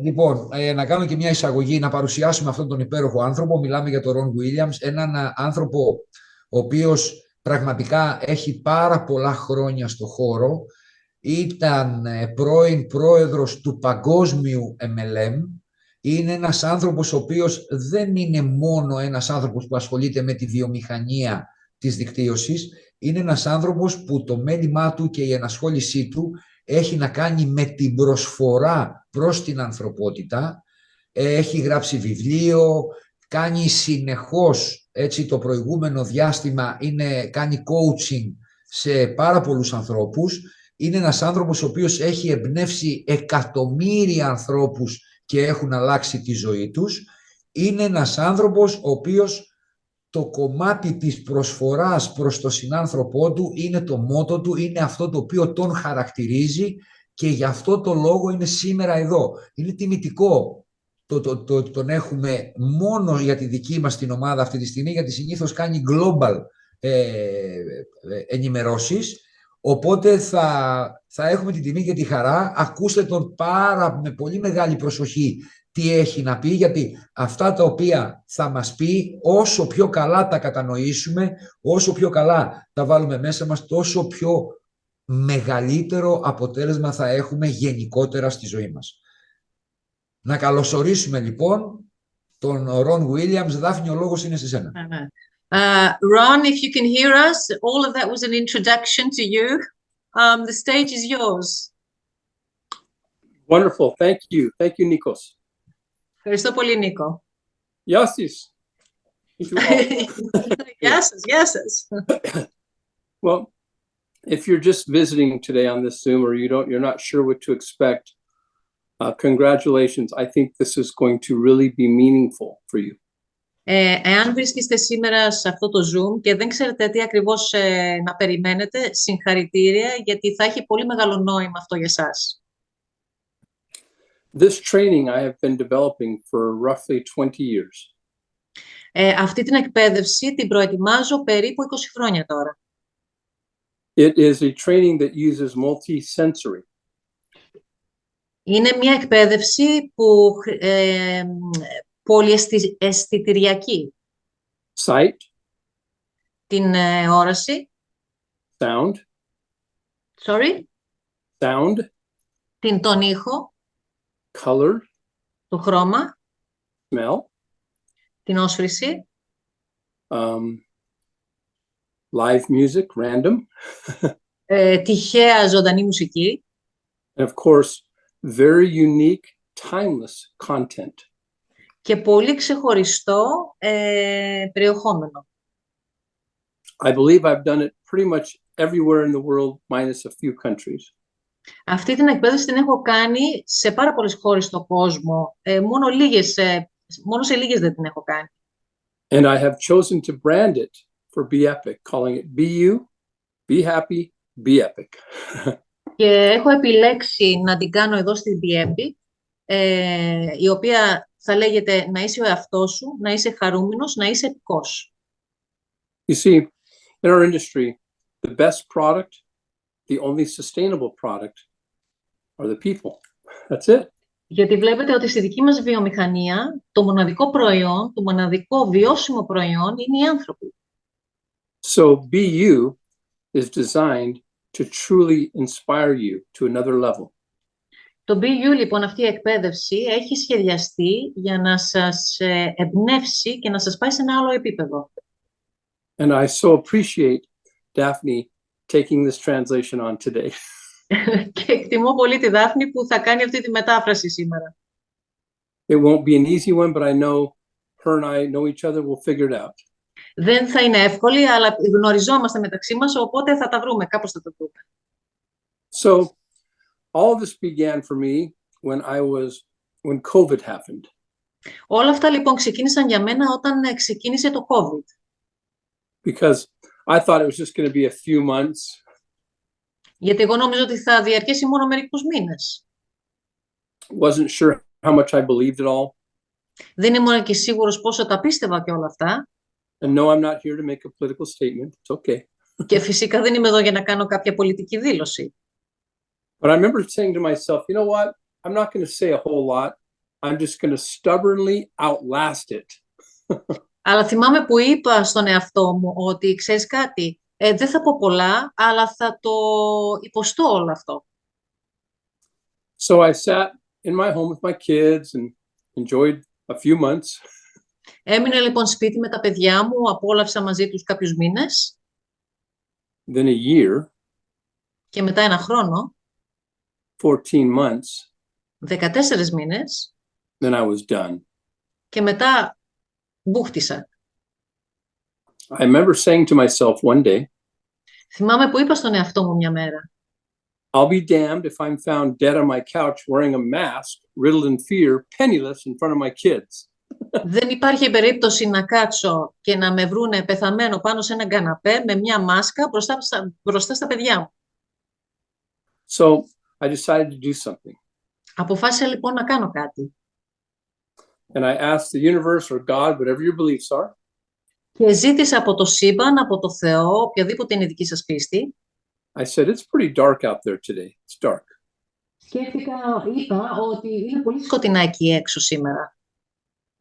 Λοιπόν, να κάνω και μια εισαγωγή, να παρουσιάσουμε αυτόν τον υπέροχο άνθρωπο. Μιλάμε για τον Ρον Γουίλιαμς, έναν άνθρωπο ο οποίος πραγματικά έχει πάρα πολλά χρόνια στο χώρο. Ήταν πρώην πρόεδρος του παγκόσμιου MLM. Είναι ένας άνθρωπος ο οποίος δεν είναι μόνο ένας άνθρωπος που ασχολείται με τη βιομηχανία της δικτύωσης. Είναι ένας άνθρωπος που το μέλημά του και η ενασχόλησή του έχει να κάνει με την προσφορά προς την ανθρωπότητα. Έχει γράψει βιβλίο, κάνει συνεχώς, έτσι το προηγούμενο διάστημα κάνει coaching σε πάρα πολλούς ανθρώπους. Είναι ένας άνθρωπος ο οποίος έχει εμπνεύσει εκατομμύρια ανθρώπους και έχουν αλλάξει τη ζωή τους. Είναι ένας άνθρωπος ο οποίος το κομμάτι της προσφοράς προς τον συνάνθρωπό του είναι το μότο του, είναι αυτό το οποίο τον χαρακτηρίζει και γι' αυτό το λόγο είναι σήμερα εδώ. Είναι τιμητικό τον έχουμε μόνο για τη δική μας την ομάδα αυτή τη στιγμή, γιατί συνήθως κάνει global ενημερώσεις, οπότε θα έχουμε την τιμή και τη χαρά. Ακούστε τον με πολύ μεγάλη προσοχή τι έχει να πει, γιατί αυτά τα οποία θα μας πει, όσο πιο καλά τα κατανοήσουμε, όσο πιο καλά τα βάλουμε μέσα μας, τόσο πιο μεγαλύτερο αποτέλεσμα θα έχουμε γενικότερα στη ζωή μας. Να καλωσορίσουμε λοιπόν τον Ρον Γουίλιαμς. Δάφνη, ο λόγος είναι σε σένα. Ron, if you can hear us, all of that was an introduction to you. The stage is yours. Wonderful. Thank you. Thank you, Nikos. Ευχαριστώ πολύ, Νίκο. Γεια σας. Γεια σας, γεια σας. Well, if you're just visiting today on this Zoom or you're not sure what to expect, congratulations. I think this is going to really be meaningful for you. Εάν βρίσκεστε σήμερα σε αυτό το Zoom και δεν ξέρετε τι ακριβώς να περιμένετε, συγχαρητήρια, γιατί θα έχει πολύ μεγάλο νόημα αυτό για εσάς. This training I have been developing for roughly 20 years. Αυτή την εκπαίδευση την προετοιμάζω περίπου 20 χρόνια τώρα. It is a training that uses multi-sensory. Είναι μια εκπαίδευση που πολυαισθητηριακή. Sight. Την όραση. Sound. Sorry. Sound. Τον ήχο. Color. Το χρώμα. Smell. Την όσφρηση. Live music, random. Τυχαία ζωντανή μουσική. And of course, very unique, timeless content. Και πολύ ξεχωριστό περιεχόμενο. I believe I've done it pretty much everywhere in the world, minus a few countries. Αυτή την εκπαίδευση την έχω κάνει σε πάρα πολλές χώρες στον κόσμο. Μόνο σε λίγες δεν την έχω κάνει. And I have chosen to brand it for Be Epic, calling it Be You, Be Happy, Be Epic. Και έχω επιλέξει να την κάνω εδώ στην Be Epic, η οποία θα λέγεται να είσαι ο εαυτός σου, να είσαι χαρούμενος, να είσαι επικός. You see, in our industry, the best product, the only sustainable product are the people. That's it. Γιατί βλέπετε ότι στη δική μας βιομηχανία το μοναδικό προϊόν, το μοναδικό βιώσιμο προϊόν είναι οι άνθρωποι. So Be You is designed to truly inspire you to another level. Το Be You, λοιπόν, αυτή η εκπαίδευση έχει σχεδιαστεί για να σας εμπνεύσει και να σας πάει σε ένα άλλο επίπεδο. And I so appreciate Daphne taking this translation on today. Και εκτιμώ πολύ τη Δάφνη που θα κάνει αυτή τη μετάφραση σήμερα. It won't be an easy one, but I know her and I know each other. We'll figure it out. Δεν θα είναι εύκολη, αλλά γνωριζόμαστε μεταξύ μας, οπότε θα τα βρούμε, κάπως θα τα βρούμε. So, all this began for me when COVID happened. Όλα αυτά λοιπόν ξεκίνησαν για μένα όταν ξεκίνησε το COVID. Because I thought it was just going to be a few months. Γιατί εγώ νόμιζα ότι θα διαρκέσει μόνο μερικούς μήνες. Wasn't sure how much I believed it all. Δεν ήμουν και σίγουρος πόσο τα πίστευα και όλα αυτά. And no, I'm not here to make a political statement. It's okay. Και φυσικά δεν είμαι εδώ για να κάνω κάποια πολιτική δήλωση. But I remember saying to myself, you know what? I'm not going to say a whole lot. I'm just going to stubbornly outlast it. Αλλά θυμάμαι που είπα στον εαυτό μου ότι ξέρεις κάτι, δεν θα πω πολλά, αλλά θα το υποστώ όλο αυτό. So I sat in my home with my kids and enjoyed a few months. Έμεινα λοιπόν σπίτι με τα παιδιά μου, απόλαυσα μαζί τους κάποιους μήνες. Then a year, Και μετά ένα χρόνο, 14 months, 14 μήνες, then I was done. και μετά μπούχτισα. I remember saying to myself one day, Θυμάμαι που είπα στον εαυτό μου μια μέρα, I'll be damned if I'm found dead on my couch wearing a mask, riddled in fear, penniless in front of my kids. δεν υπάρχει περίπτωση να κάτσω και να με βρούνε πεθαμένο πάνω σε έναν καναπέ με μια μάσκα μπροστά στα παιδιά μου. So I decided to do something. Αποφάσισα λοιπόν να κάνω κάτι. And I asked the universe or God, whatever your beliefs are, Και ζήτησα από το σύμπαν, από το Θεό, οποιαδήποτε είναι η δική σας πίστη. I said, it's pretty dark out there today. It's dark. Είπα ότι είναι πολύ σκοτεινά εκεί έξω σήμερα.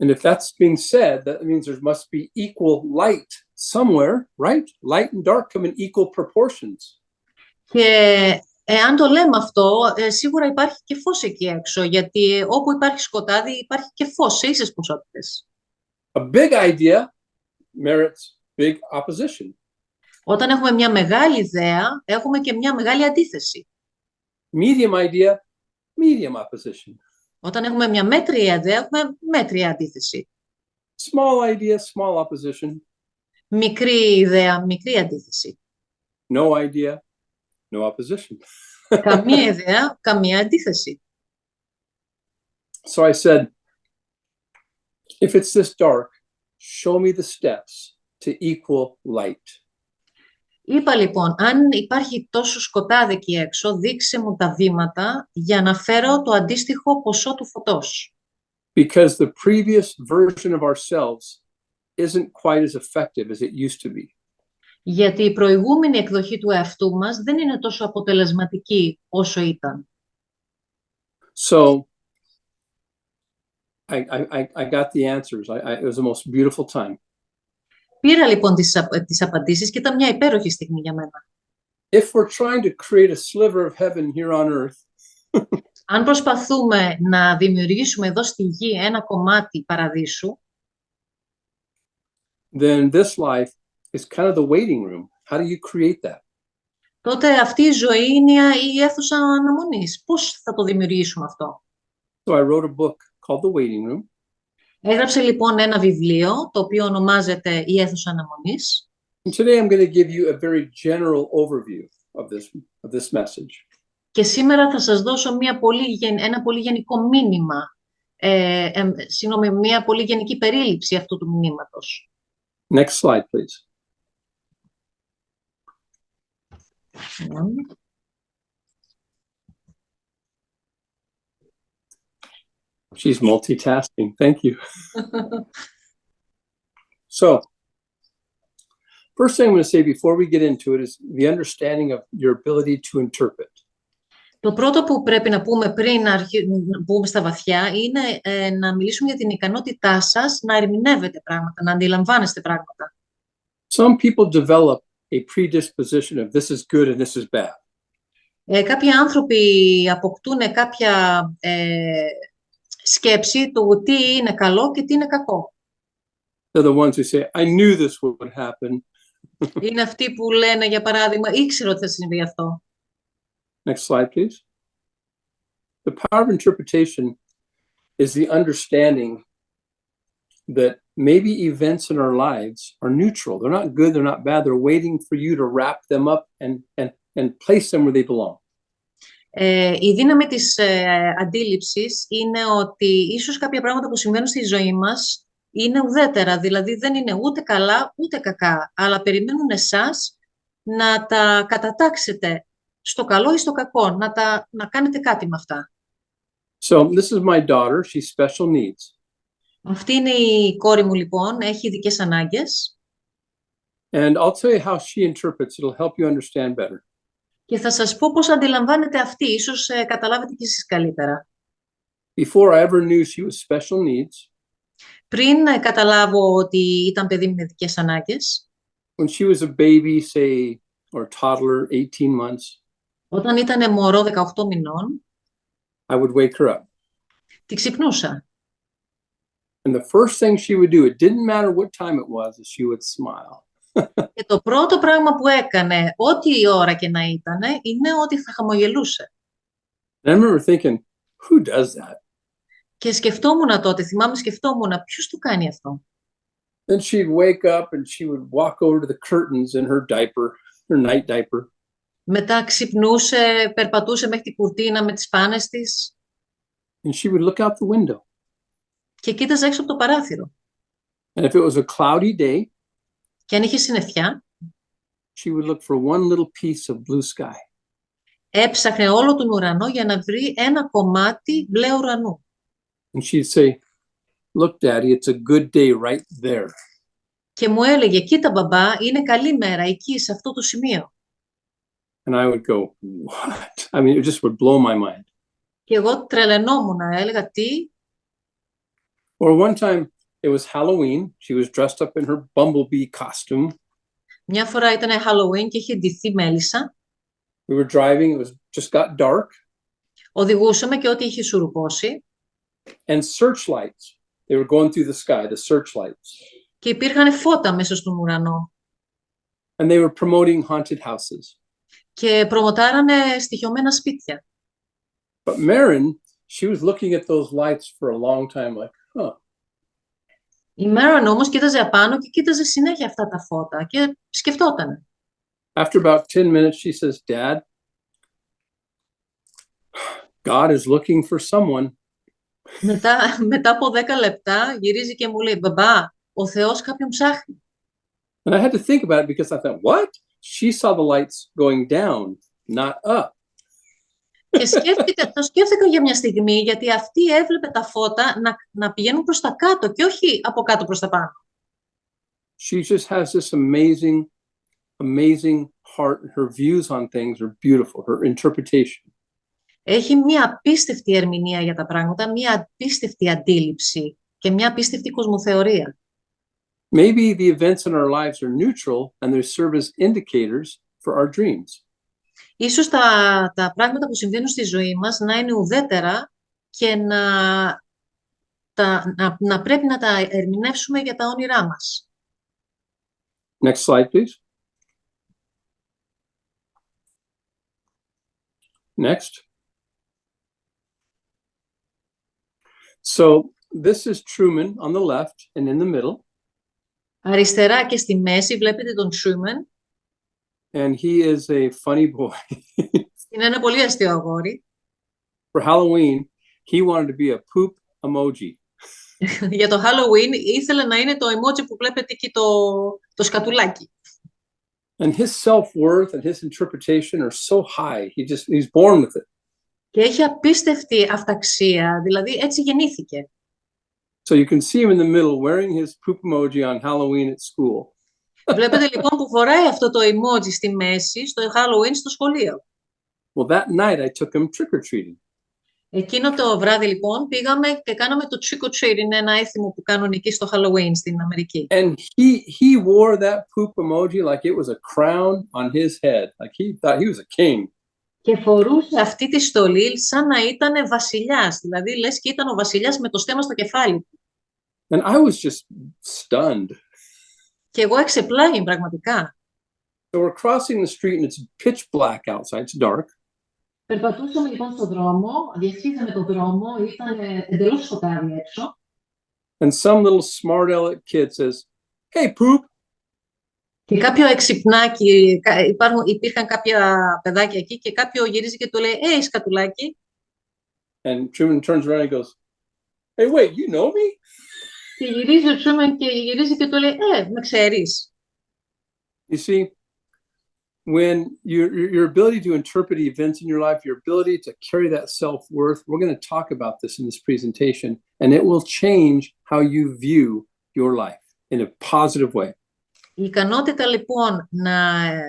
And if that's being said, that means there must be equal light somewhere, right? Light and dark come in equal proportions. Και εάν το λέμε αυτό, σίγουρα υπάρχει και φως εκεί έξω, γιατί όπου υπάρχει σκοτάδι υπάρχει και φως σε ίσες ποσότητες. A big idea merits big opposition. Όταν έχουμε μια μεγάλη ιδέα, έχουμε και μια μεγάλη αντίθεση. Medium idea, medium opposition. Όταν έχουμε μια μέτρια ιδέα, έχουμε μέτρια αντίθεση. Small idea, small opposition. Μικρή ιδέα, μικρή αντίθεση. No idea, no opposition. Καμία ιδέα, καμία αντίθεση. So I said, if it's this dark, show me the steps to equal light. Είπα λοιπόν, αν υπάρχει τόσο σκοτάδι εκεί έξω, δείξε μου τα βήματα για να φέρω το αντίστοιχο ποσό του φωτός. Because the previous version of ourselves isn't quite as effective as it used to be. Γιατί η προηγούμενη εκδοχή του εαυτού μας δεν είναι τόσο αποτελεσματική όσο ήταν. So I got the answers. It was the most beautiful time. Πήρα λοιπόν τις απαντήσεις και ήταν μια υπέροχη στιγμή για μένα. If we're trying to create a sliver of heaven here on earth, Αν προσπαθούμε να δημιουργήσουμε εδώ στη γη ένα κομμάτι παραδείσου, then this life is kind of the waiting room. How do you create that? τότε αυτή η ζωή είναι η αίθουσα αναμονής. Πώς θα το δημιουργήσουμε αυτό? So I wrote a book called The Waiting Room. Έγραψε λοιπόν ένα βιβλίο, το οποίο ονομάζεται «Η αίθουσα αναμονής». And today I'm going to give you a very general overview of this message. Και σήμερα θα σας δώσω ένα πολύ γενικό μήνυμα, μια πολύ γενική περίληψη αυτού του μηνύματος. Next slide, please. She's multitasking. Thank you. So, first thing I'm going to say before we get into it is the understanding of your ability to interpret. Το πρώτο που πρέπει να πούμε πριν να μπούμε στα βαθιά είναι να μιλήσουμε για την ικανότητά σας να ερμηνεύετε πράγματα, να αντιλαμβάνεστε πράγματα. Some people develop a predisposition of this is good and this is bad. Κάποιοι άνθρωποι αποκτούν κάποια σκέψη του τι είναι καλό και τι είναι κακό. They're the ones who say, I knew this would happen. Είναι αυτοί που λένε, για παράδειγμα, ήξερα ότι θα συμβεί αυτό. Next slide, please. The power of interpretation is the understanding that maybe events in our lives are neutral. They're not good, they're not bad. They're waiting for you to wrap them up and place them where they belong. Η δύναμη της αντίληψης είναι ότι ίσως κάποια πράγματα που συμβαίνουν στη ζωή μας είναι ουδέτερα, δηλαδή δεν είναι ούτε καλά ούτε κακά, αλλά περιμένουν εσάς να τα κατατάξετε στο καλό ή στο κακό, να κάνετε κάτι με αυτά. So this is my daughter. She's special needs. Αυτή είναι η κόρη μου λοιπόν, έχει ειδικές ανάγκες. And I'll tell you how she interprets. It'll help you understand better. Και θα σας πω πώς αντιλαμβάνετε αυτή, ίσως καταλάβετε και εσείς καλύτερα. before I ever knew she was special needs, Πριν καταλάβω ότι ήταν παιδί με ειδικές ανάγκες, when she was a baby, say, or toddler, 18 months, όταν ήταν μωρό 18 μηνών, I would wake her up. τη ξυπνούσα. And the first thing she would do, it didn't matter what time it was, is she would smile. Και το πρώτο πράγμα που έκανε, ό,τι η ώρα και να ήταν, είναι ότι θα χαμογελούσε. And I remember thinking, who does that? Και σκεφτόμουν τότε, σκεφτόμουν, ποιος του κάνει αυτό. Then she'd wake up and she would walk over to the curtains in her diaper, her night diaper. Μετά ξυπνούσε, περπατούσε μέχρι την κουρτίνα με τις πάνες της And she would look out the window. και κοίταζε έξω από το παράθυρο. And if it was a cloudy day, Και αν είχε συννεφιά, she would look for one little piece of blue sky. έψαχνε όλο τον ουρανό για να βρει ένα κομμάτι μπλε ουρανού. And she'd say, look, Daddy, it's a good day right there. Και μου έλεγε, κοίτα μπαμπά, είναι καλή μέρα εκεί, σε αυτό το σημείο. And I would go, what? I mean, it just would blow my mind. Και εγώ τρελαινόμουν, έλεγα, τι? Or one time, it was Halloween. She was dressed up in her bumblebee costume. Μια φορά ήταν Halloween και είχε ντυθεί μέλισσα. We were driving, it was just got dark. Οδηγούσαμε και ό,τι είχε σουρουπώσει. And searchlights, they were going through the sky, the searchlights. Και υπήρχαν φώτα μέσα στον ουρανό. And they were promoting haunted houses. Και προμοτάρανε στοιχειωμένα σπίτια. But Marin, she was looking at those lights for a long time, like, huh. Η Μέρον όμως κοίταζε απάνω και κοίταζε συνέχεια αυτά τα φώτα και σκεφτότανε. After about 10 minutes, she says, Dad, God is looking for someone. Μετά από 10 λεπτά γυρίζει και μου λέει, μπαμπά, ο Θεός κάποιον ψάχνει. And I had to think about it because I thought, what? She saw the lights going down, not up. Και το σκέφτηκα για μια στιγμή, γιατί αυτή έβλεπε τα φώτα να πηγαίνουν προς τα κάτω και όχι από κάτω προς τα πάνω. She just has this amazing heart. Her views on things are beautiful, her interpretation. Έχει μια απίστευτη ερμηνεία για τα πράγματα, μια απίστευτη αντίληψη και μια απίστευτη κοσμοθεωρία. Maybe the events in our lives are neutral and they serve as indicators for our dreams. Ίσως τα πράγματα που συμβαίνουν στη ζωή μας να είναι ουδέτερα και να πρέπει να τα ερμηνεύσουμε για τα όνειρά μας. Next slide, please. Next. So this is Truman on the left and in the middle. Αριστερά και στη μέση βλέπετε τον Truman. And he is a funny boy. Είναι ένα πολύ αστείο αγόρι. For Halloween, he wanted to be a poop emoji. Για το Halloween ήθελε να είναι το emoji που βλέπετε εκεί το σκατουλάκι. And his self-worth and his interpretation are so high. He's born with it. Και έχει απίστευτη αυταξία, δηλαδή έτσι γεννήθηκε. So you can see him in the middle wearing his poop emoji on Halloween at school. Βλέπετε λοιπόν που φοράει αυτό το emoji στη μέση, στο Halloween στο σχολείο. Well, that night I took him trick-or-treating. Εκείνο το βράδυ λοιπόν πήγαμε και κάναμε το trick-or-treat, είναι ένα έθιμο που κάνουν εκεί στο Halloween στην Αμερική. And he wore that poop emoji like it was a crown on his head. Like he thought he was a king. Και φορούσε αυτή τη στολή σαν να ήταν βασιλιάς, δηλαδή λες και ήταν ο βασιλιάς με το στέμμα στο κεφάλι. And I was just stunned. Και εγώ εξεπλάγει πραγματικά. So we're crossing the street and it's pitch black outside. It's dark. Περπατούσαμε λοιπόν στον δρόμο, διασχίζαμε τον δρόμο, ήταν εντελώς σκοτάδι έξω. And some little smart aleck kid says, "Hey, poop." Και κάποιο εξυπνάκι, υπήρχαν κάποια παιδάκια εκεί και κάποιο γυρίζει και του λέει «Hey, σκατουλάκι». And Truman turns around and goes, "Hey, wait, you know me?" Και γυρίζει ο Truman και γυρίζει και του λέει με ξέρεις. You see, when your ability to interpret events in your life, your ability to carry that self-worth, we're going to talk about this in this presentation, and it will change how you view your life in a positive way. Η ικανότητα λοιπόν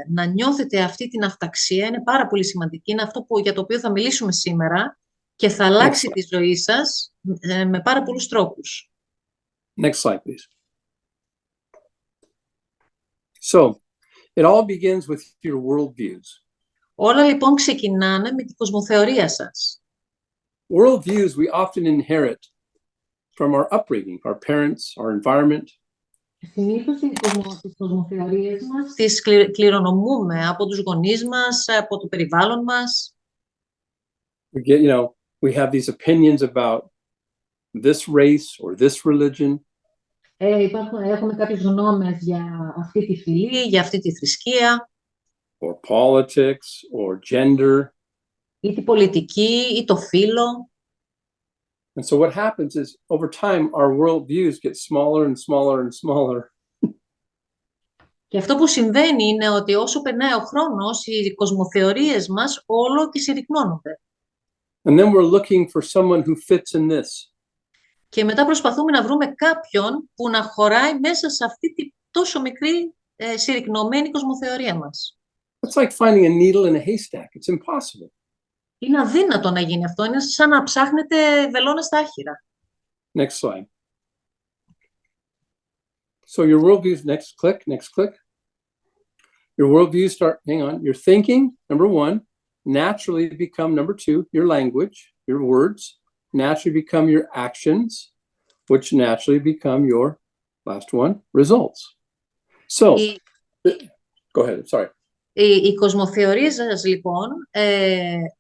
να νιώθετε αυτή την αυταξία είναι πάρα πολύ σημαντική. Είναι αυτό για το οποίο θα μιλήσουμε σήμερα και θα αλλάξει τη ζωή σας με πάρα πολλούς τρόπους. Next τη ζωή σας με πάρα πολλούς τρόπους. Next slide, please. So, it all begins with your worldviews. Όλα λοιπόν ξεκινάνε με την κοσμοθεωρία σας. Worldviews we often inherit from our upbringing, our parents, our environment. Συνήθως τις κοσμοθεωρίες μας τις κληρονομούμε από τους γονείς μας, από το περιβάλλον μας. We have these opinions about this race or this religion. Έχουμε κάποιες γνώμες για αυτή τη φυλή, για αυτή τη θρησκεία. Or politics, or gender. Ή τη πολιτική, ή το φύλο. And so what happens is, over time, our worldviews get smaller and smaller and smaller. Και αυτό που συμβαίνει είναι ότι όσο περνάει ο χρόνος, οι κοσμοθεωρίες μας όλο και συρρυκνώνονται. And then we're looking for someone who fits in this. Και μετά προσπαθούμε να βρούμε κάποιον που να χωράει μέσα σε αυτή τη τόσο μικρή συρρυκνωμένη κοσμοθεωρία μας. It's like finding a needle in a haystack. It's impossible. Είναι αδύνατο να γίνει αυτό. Είναι σαν να ψάχνετε βελόνα στα άχυρα. Next slide. So your worldviews, next click. Your worldviews start, hang on, your thinking, number one, naturally become number two, your language, your words, naturally become your actions, which naturally become your, last one, results. So, go ahead, sorry. Οι κοσμοθεωρίες σας, λοιπόν,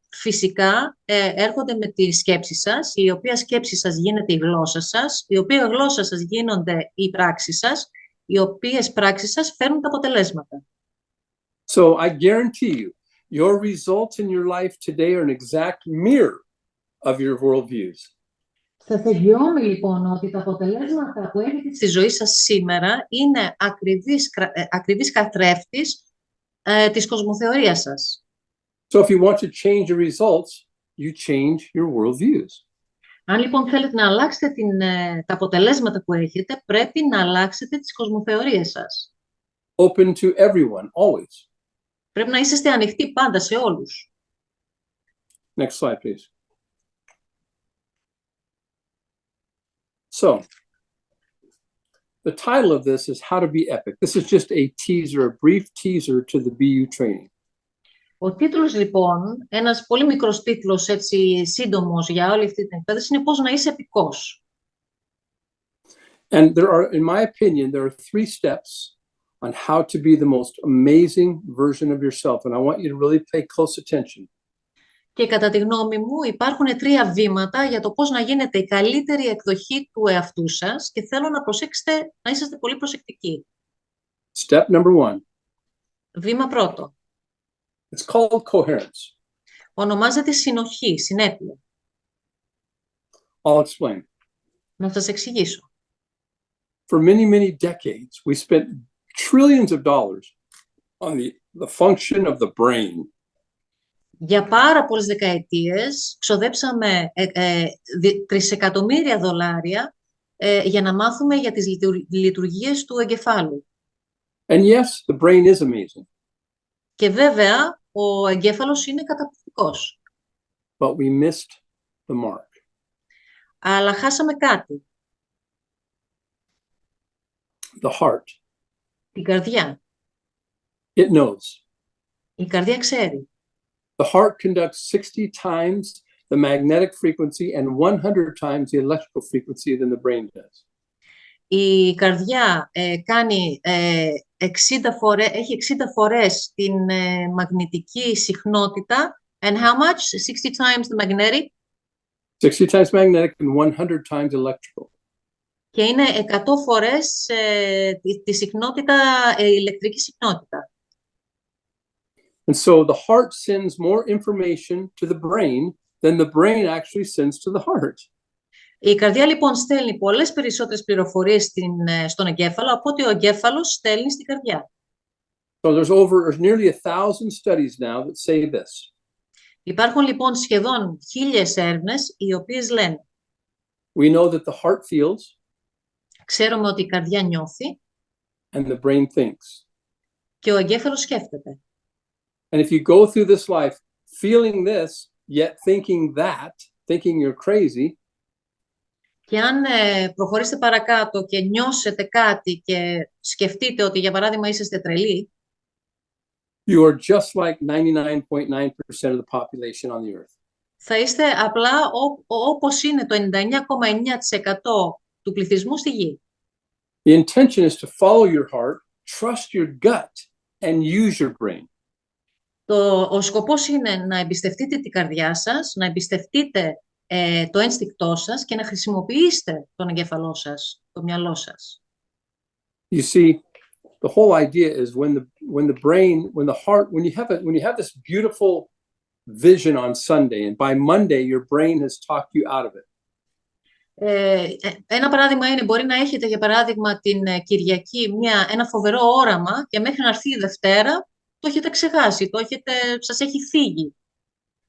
φυσικά έρχονται με τη σκέψη σας, η οποία σκέψη σας γίνεται η γλώσσα σας, η οποία γλώσσα σας γίνονται οι πράξεις σας, οι οποίες πράξεις σας φέρνουν τα αποτελέσματα. So I guarantee you, your results in your life today are an exact mirror of your worldviews. Σας εγγυώμαι λοιπόν ότι τα αποτελέσματα που έχετε στη ζωή σας σήμερα είναι ακριβής καθρέφτης της κοσμοθεωρίας σας. So if you want to change your results, you change your worldviews. Αν λοιπόν θέλετε να αλλάξετε τα αποτελέσματα που έχετε, πρέπει να αλλάξετε τις κοσμοθεωρίες σας. Open to everyone, always. Πρέπει να είσαστε ανοιχτοί πάντα σε όλους. Next slide, please. So, the title of this is How to Be Epic. This is just a teaser, a brief teaser to the BU training. Ο τίτλος λοιπόν, ένας πολύ μικρός τίτλος έτσι σύντομος για όλη αυτή την εκπαίδευση είναι πώς να είσαι επικός. And there are, in my opinion, there are 3 steps on how to be the most amazing version of yourself. And I want you to really pay close attention. Και κατά τη γνώμη μου υπάρχουν 3 βήματα για το πώς να γίνετε η καλύτερη εκδοχή του εαυτού σας και θέλω να προσέξετε, να είσαστε πολύ προσεκτικοί. Step number 1. Βήμα πρώτο. It's called coherence. Ονομάζεται συνοχή, συνέπεια. I'll explain. Να σας εξηγήσω. For many, many decades, we spent trillions of dollars on the function of the brain. Για πάρα πολλές δεκαετίες ξοδέψαμε τρισεκατομμύρια δολάρια για να μάθουμε για τις λειτουργίες του εγκεφάλου. And yes, the brain is amazing. Και βέβαια, ο εγκέφαλος είναι καταπληκτικός. But we missed the mark. Αλλά χάσαμε κάτι. The heart. Την καρδιά. It knows. Η καρδιά ξέρει. The heart conducts 60 times the magnetic frequency and 100 times the electrical frequency than the brain does. Η καρδιά έχει 60 φορές την μαγνητική συχνότητα. And how much? 60 times the magnetic? 60 times magnetic and 100 times electrical. Και είναι 100 φορές τη συχνότητα, ηλεκτρική συχνότητα. And so the heart sends more information to the brain than the brain actually sends to the heart. Η καρδιά λοιπόν στέλνει πολλές περισσότερες πληροφορίες στον εγκέφαλο από ότι ο εγκέφαλος στέλνει στην καρδιά. So there's nearly 1,000 studies now that say this. Υπάρχουν λοιπόν σχεδόν 1.000 έρευνες οι οποίες λένε We know that the heart feels. Ξέρουμε ότι η καρδιά νιώθει and the brain thinks. Και ο εγκέφαλος σκέφτεται. And if you go through this life feeling this, yet thinking that, thinking you're crazy, Και αν προχωρήσετε παρακάτω και νιώσετε κάτι και σκεφτείτε ότι, για παράδειγμα, είσαστε τρελοί, you are just like 99.9% of the population on the earth. θα είστε απλά όπως είναι το 99,9% του πληθυσμού στη γη. The intention is to follow your heart, trust your gut, and use your brain. Ο σκοπός είναι να εμπιστευτείτε την καρδιά σας, να εμπιστευτείτε το ένστικτό σας και να χρησιμοποιήσετε τον εγκέφαλό σας, το μυαλό σας. You see, the whole idea is when the brain, when you have this beautiful vision on Sunday, and by Monday your brain has talked you out of it. Ένα παράδειγμα είναι, μπορεί να έχετε, για παράδειγμα, την Κυριακή ένα φοβερό όραμα και μέχρι να έρθει η Δευτέρα το έχετε ξεχάσει, σας έχει φύγει.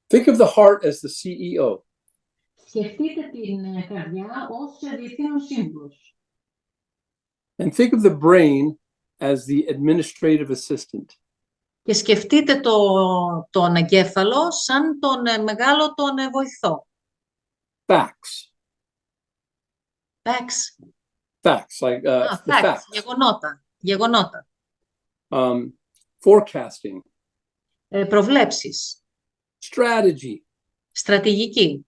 Think of the heart as the CEO. Σκεφτείτε την καρδιά ως διευθύνων σύμβουλος. And think of the brain as the administrative assistant. Και σκεφτείτε τον εγκέφαλο σαν τον μεγάλο τον βοηθό. Facts. Facts. Facts, like the facts. Γεγονότα. Forecasting. Προβλέψεις. Strategy. Στρατηγική.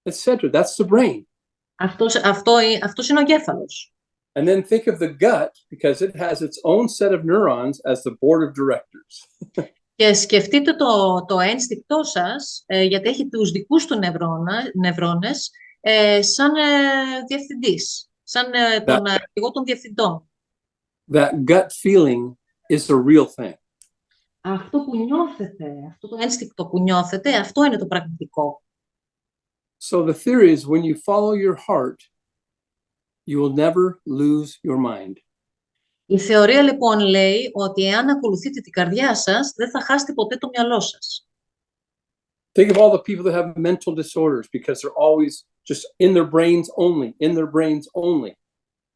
Etc. That's the brain. Αυτός είναι ο εγκέφαλος. And then think of the gut, because it has its own set of neurons as the board of directors. Και σκεφτείτε το ένστικτό σας, γιατί έχει τους δικούς του νευρώνες, σαν διευθυντής, σαν τον αρχηγό των διευθυντών. That gut feeling is the real thing. Αυτό που νιώθετε, αυτό το ένστικτο που νιώθετε, αυτό είναι το πραγματικό. So the theory is when you follow your heart, you will never lose your mind. Η θεωρία λοιπόν λέει ότι εάν ακολουθείτε την καρδιά σας, δεν θα χάσετε ποτέ το μυαλό σας. Think of all the people that have mental disorders because they're always just in their brains only, in their brains only.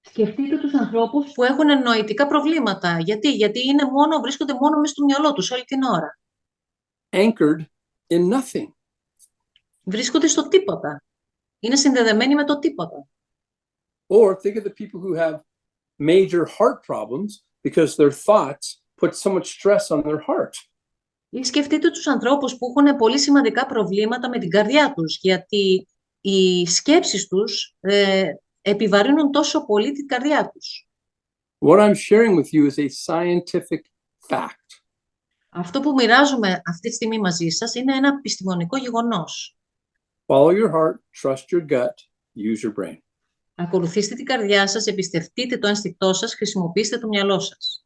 Σκεφτείτε τους ανθρώπους που έχουν νοητικά προβλήματα. Γιατί βρίσκονται μόνο μες στο μυαλό τους όλη την ώρα. Anchored in nothing. Βρίσκονται στο τίποτα. Είναι συνδεδεμένοι με το τίποτα. Or think of the people who have major heart problems because their thoughts put so much stress on their heart. Ή σκεφτείτε τους ανθρώπους που έχουν πολύ σημαντικά προβλήματα με την καρδιά τους, γιατί οι σκέψεις τους επιβαρύνουν τόσο πολύ την καρδιά τους. What I'm sharing with you is a scientific fact. Αυτό που μοιράζομαι αυτή τη στιγμή μαζί σας είναι ένα επιστημονικό γεγονός. Follow your heart, trust your gut, use your brain. Ακολουθήστε την καρδιά σας, εμπιστευτείτε το ένστικτό σας, χρησιμοποιήστε το μυαλό σας.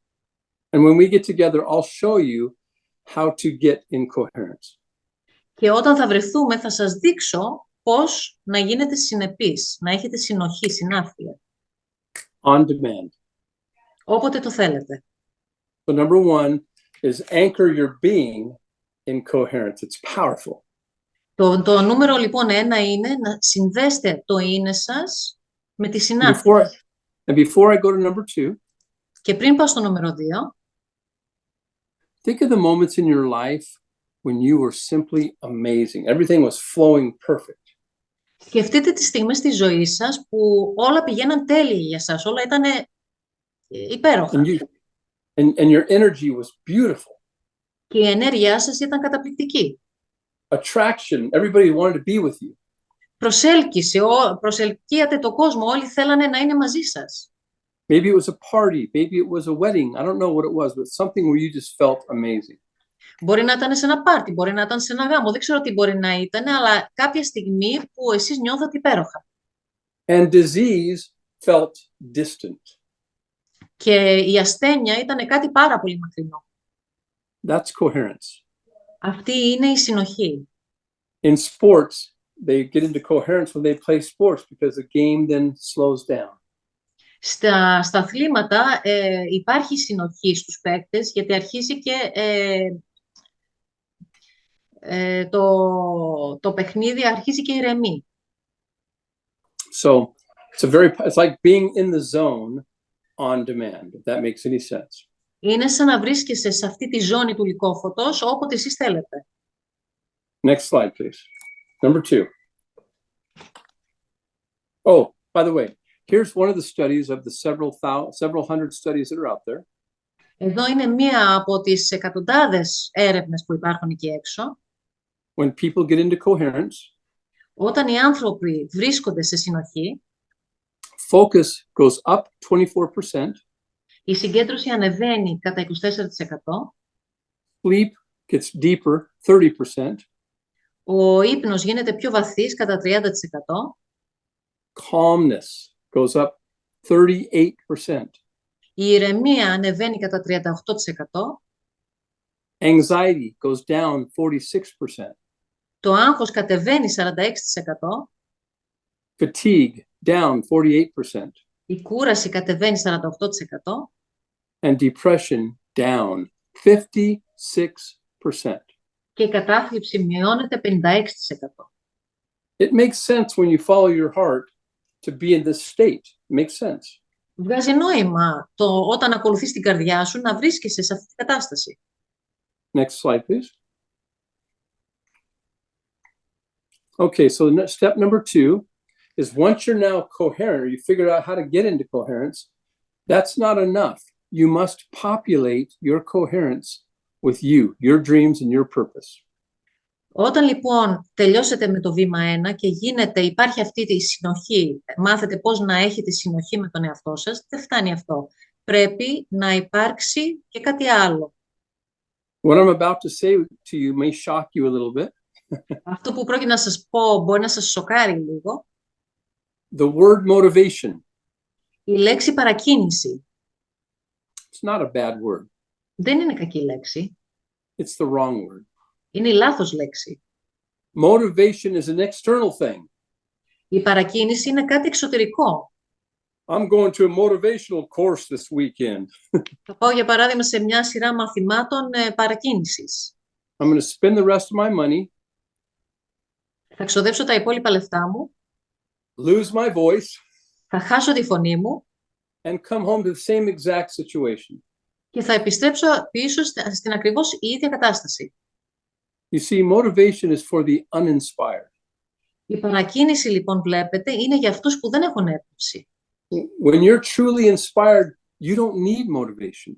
And when we get together, I'll show you how to get in coherence. Και όταν θα βρεθούμε, θα σας δείξω πώς να γίνετε συνεπείς, να έχετε συνοχή, συνάφεια. On demand. Όποτε το θέλετε. So number one is anchor your being in coherence. It's powerful. Το νούμερο λοιπόν 1 είναι να συνδέστε το είναι σας με τη συνάφεια. And before I go to number 2, και πριν πάω στο νούμερο 2, think of the moments in your life when you were simply amazing. Everything was flowing perfect. Σκεφτείτε τις στιγμές της ζωής σας που όλα πηγαίναν τέλεια για σας, όλα ήταν υπέροχα. And your energy was beautiful. Και η ενέργειά σας ήταν καταπληκτική. Attraction, everybody wanted to be with you. Προσέλκυση, προσελκύατε το κόσμο, όλοι θέλανε να είναι μαζί σας. Maybe it was a party, maybe it was a wedding. I don't know what it was, but something where you just felt amazing. Μπορεί να ήταν σε ένα πάρτι, μπορεί να ήταν σε ένα γάμο, δεν ξέρω τι μπορεί να ήταν, αλλά κάποια στιγμή που εσείς νιώθατε υπέροχα. And disease felt distant. Και η ασθένεια ήταν κάτι πάρα πολύ μακρινό. That's coherence. Αυτή είναι η συνοχή. In sports, they get into coherence when they play sports because the game then slows down. Στα αθλήματα υπάρχει συνοχή στους παίκτες γιατί αρχίζει και το παιχνίδι αρχίζει και ηρεμεί. So it's like being in the zone on demand, if that makes any sense. Είναι σαν να βρίσκεσαι σε αυτή τη ζώνη του λυκόφωτος όποτε εσείς θέλετε. Next slide, please. Number 2. Oh, by the way, here's one of the studies of the several hundred studies that are out there. Εδώ είναι μία από τις εκατοντάδες έρευνες που υπάρχουν εκεί έξω. When people get into coherence, Όταν οι άνθρωποι βρίσκονται σε συνοχή, focus goes up 24%, η συγκέντρωση ανεβαίνει κατά 24%, sleep gets deeper 30%, ο ύπνος γίνεται πιο βαθύς κατά 30%, calmness goes up 38%, η ηρεμία ανεβαίνει κατά 38%, anxiety goes down 46%, το άγχος κατεβαίνει 46%, fatigue down 48%, η κούραση κατεβαίνει 48% and depression down 56%. και η κατάθλιψη μειώνεται 56%. It makes sense when you follow your heart to be in this state. It makes sense. Βγάζει νόημα όταν ακολουθείς την καρδιά σου να βρίσκεσαι σε αυτή την κατάσταση. Next slide, please. Okay, so step number 2 is once you're now coherent, or you figured out how to get into coherence, that's not enough. You must populate your coherence with you, your dreams and your purpose. Όταν λοιπόν τελειώσετε με το βήμα 1 και υπάρχει αυτή τη συνοχή, μάθετε πώς να έχετε συνοχή με τον εαυτό σας, δεν φτάνει αυτό. Πρέπει να υπάρξει και κάτι άλλο. What I'm about to say to you may shock you a little bit. Αυτό που πρόκειται να σας πω μπορεί να σας σοκάρει λίγο. The word motivation. Η λέξη παρακίνηση. It's not a bad word. Δεν είναι κακή λέξη. It's the wrong word. Είναι η λάθος λέξη. Motivation is an external thing. Η παρακίνηση είναι κάτι εξωτερικό. I'm going to a motivational course this weekend. Θα πάω για παράδειγμα σε μια σειρά μαθημάτων παρακίνησης. I'm going to spend the rest of my money. Θα ξοδέψω τα υπόλοιπα λεφτά μου. Lose my voice. Θα χάσω τη φωνή μου. And come home to the same exact situation. Και θα επιστρέψω πίσω στην ακριβώς η ίδια κατάσταση. You see, motivation is for the uninspired. Η παρακίνηση, λοιπόν, βλέπετε, είναι για αυτούς που δεν έχουν έμπνευση. When you're truly inspired, you don't need motivation.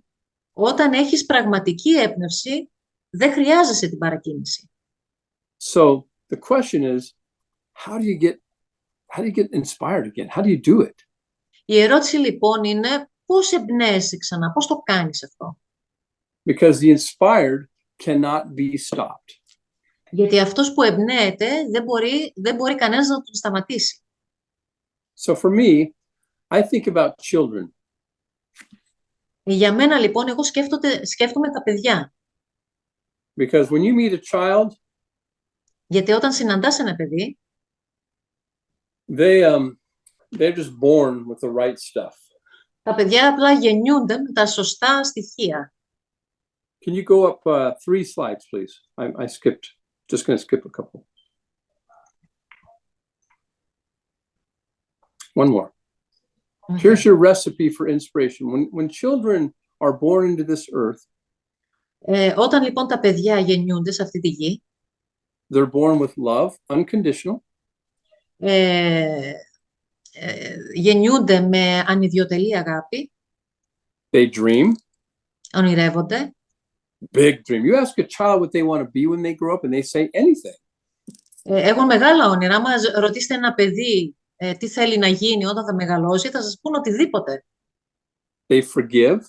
Όταν έχεις πραγματική έμπνευση, δεν χρειάζεσαι την παρακίνηση. So the question is, how do you get inspired again? How do you do it? Η ερώτηση, λοιπόν, είναι πώς εμπνέεσαι ξανά, πώς το κάνεις αυτό. Because the inspired cannot be stopped. Γιατί αυτός που εμπνέεται δεν μπορεί κανένας να τον σταματήσει. So for me, I think about children. Για μένα, λοιπόν, εγώ σκέφτομαι τα παιδιά. Because when you meet a child, γιατί όταν συναντάς ένα παιδί, they're just born with the right stuff. Τα παιδιά απλά γεννιούνται με τα σωστά στοιχεία. Can you go up 3 slides, please? I skipped. Just going to skip a couple. One more. Okay. Here's your recipe for inspiration. When children are born into this earth, όταν λοιπόν τα παιδιά γεννιούνται σε αυτή τη γη, they're born with love, unconditional. Γεννιούνται με ανιδιοτελή αγάπη. They dream. Ονειρεύονται. Big dream. You ask a child what they want to be when they grow up and they say anything. Έχουν μεγάλα όνειρα. Άμα ρωτήσετε ένα παιδί τι θέλει να γίνει όταν θα μεγαλώσει, θα σας πούν οτιδήποτε. They forgive.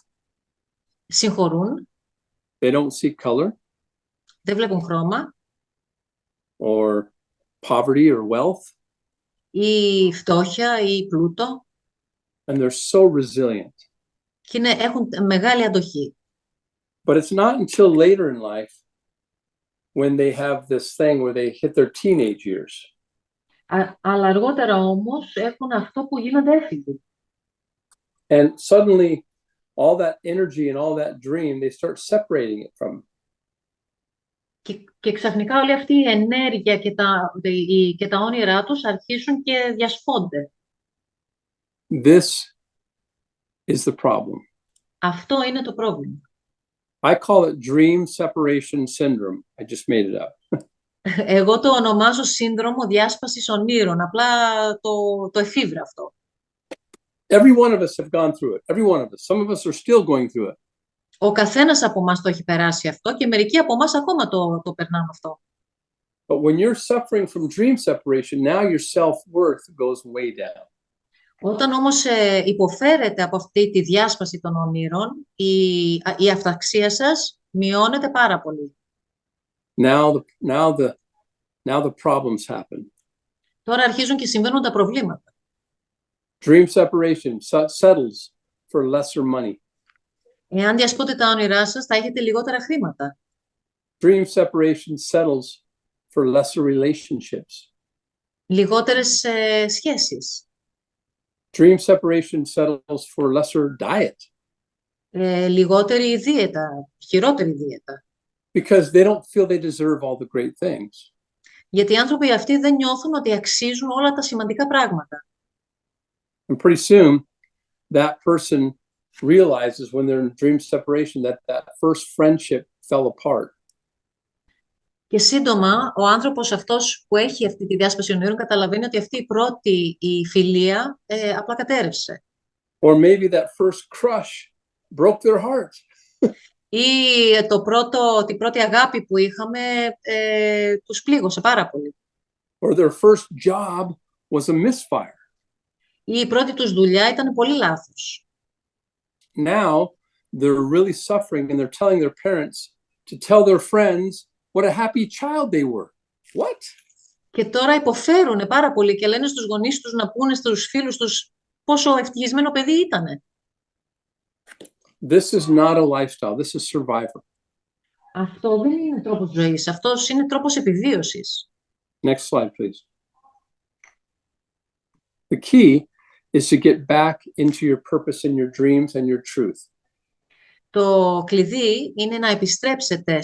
Συγχωρούν. They don't see color. Δεν βλέπουν χρώμα. Or poverty or wealth. Ή φτώχεια ή πλούτο. And they're so resilient. Και έχουν μεγάλη αντοχή. But it's not until later in life when they have this thing where they hit their teenage years. Αλλά αργότερα όμως έχουν αυτό που γίνονται έφηβοι. And suddenly all that energy and all that dream, they start separating it from. Και ξαφνικά όλη αυτή η ενέργεια και τα όνειρά τους αρχίζουν και διασπώνται. This is the problem. Αυτό είναι το πρόβλημα. I call it dream separation syndrome. I just made it up. Εγώ το ονομάζω σύνδρομο διάσπασης ονείρων, απλά το εφήβρα αυτό. Every one of us have gone through it. Every one of us. Some of us are still going through it. Ο καθένας από εμάς το έχει περάσει αυτό και μερικοί από εμάς ακόμα το περνάμε αυτό. But when you're suffering from dream separation, now your self-worth goes way down. Όταν όμως υποφέρετε από αυτή τη διάσπαση των ονείρων, η αυταξία σας μειώνεται πάρα πολύ. Now the problems happen. Τώρα αρχίζουν και συμβαίνουν τα προβλήματα. Dream separation settles for lesser money. Εάν διασπώτε τα όνειρά σας, θα έχετε λιγότερα χρήματα. Dream separation settles for lesser relationships. Λιγότερες σχέσεις. Dream separation settles for lesser diet. Λιγότερη δίαιτα, χειρότερη δίαιτα. Because they don't feel they deserve all the great things. Γιατί οι άνθρωποι αυτοί δεν νιώθουν ότι αξίζουν όλα τα σημαντικά πράγματα. And pretty soon, that person realizes when they're in dream separation that first friendship fell apart. Και σύντομα, ο άνθρωπος αυτός που έχει αυτή τη διάσπαση ονείρων καταλαβαίνει ότι αυτή η πρώτη φιλία απλά κατέρευσε. Or maybe that first crush broke their heart. Ή την πρώτη αγάπη που είχαμε τους πλήγωσε πάρα πολύ. Or their first job was a misfire. Ή η πρώτη τους δουλειά ήταν πολύ λάθος. Now they're really suffering and they're telling their parents to tell their friends what a happy child they were. What? Και τώρα υποφέρουν πάρα πολύ και λένε στους γονείς τους να πούνε στους φίλους τους πόσο ευτυχισμένο παιδί ήτανε. This is not a lifestyle. This is survival. Αυτό δεν είναι τρόπος ζωής. Αυτός είναι τρόπος επιβίωσης. Next slide, please. The key is to get back into your purpose and your dreams and your truth. Το κλειδί είναι να επιστρέψετε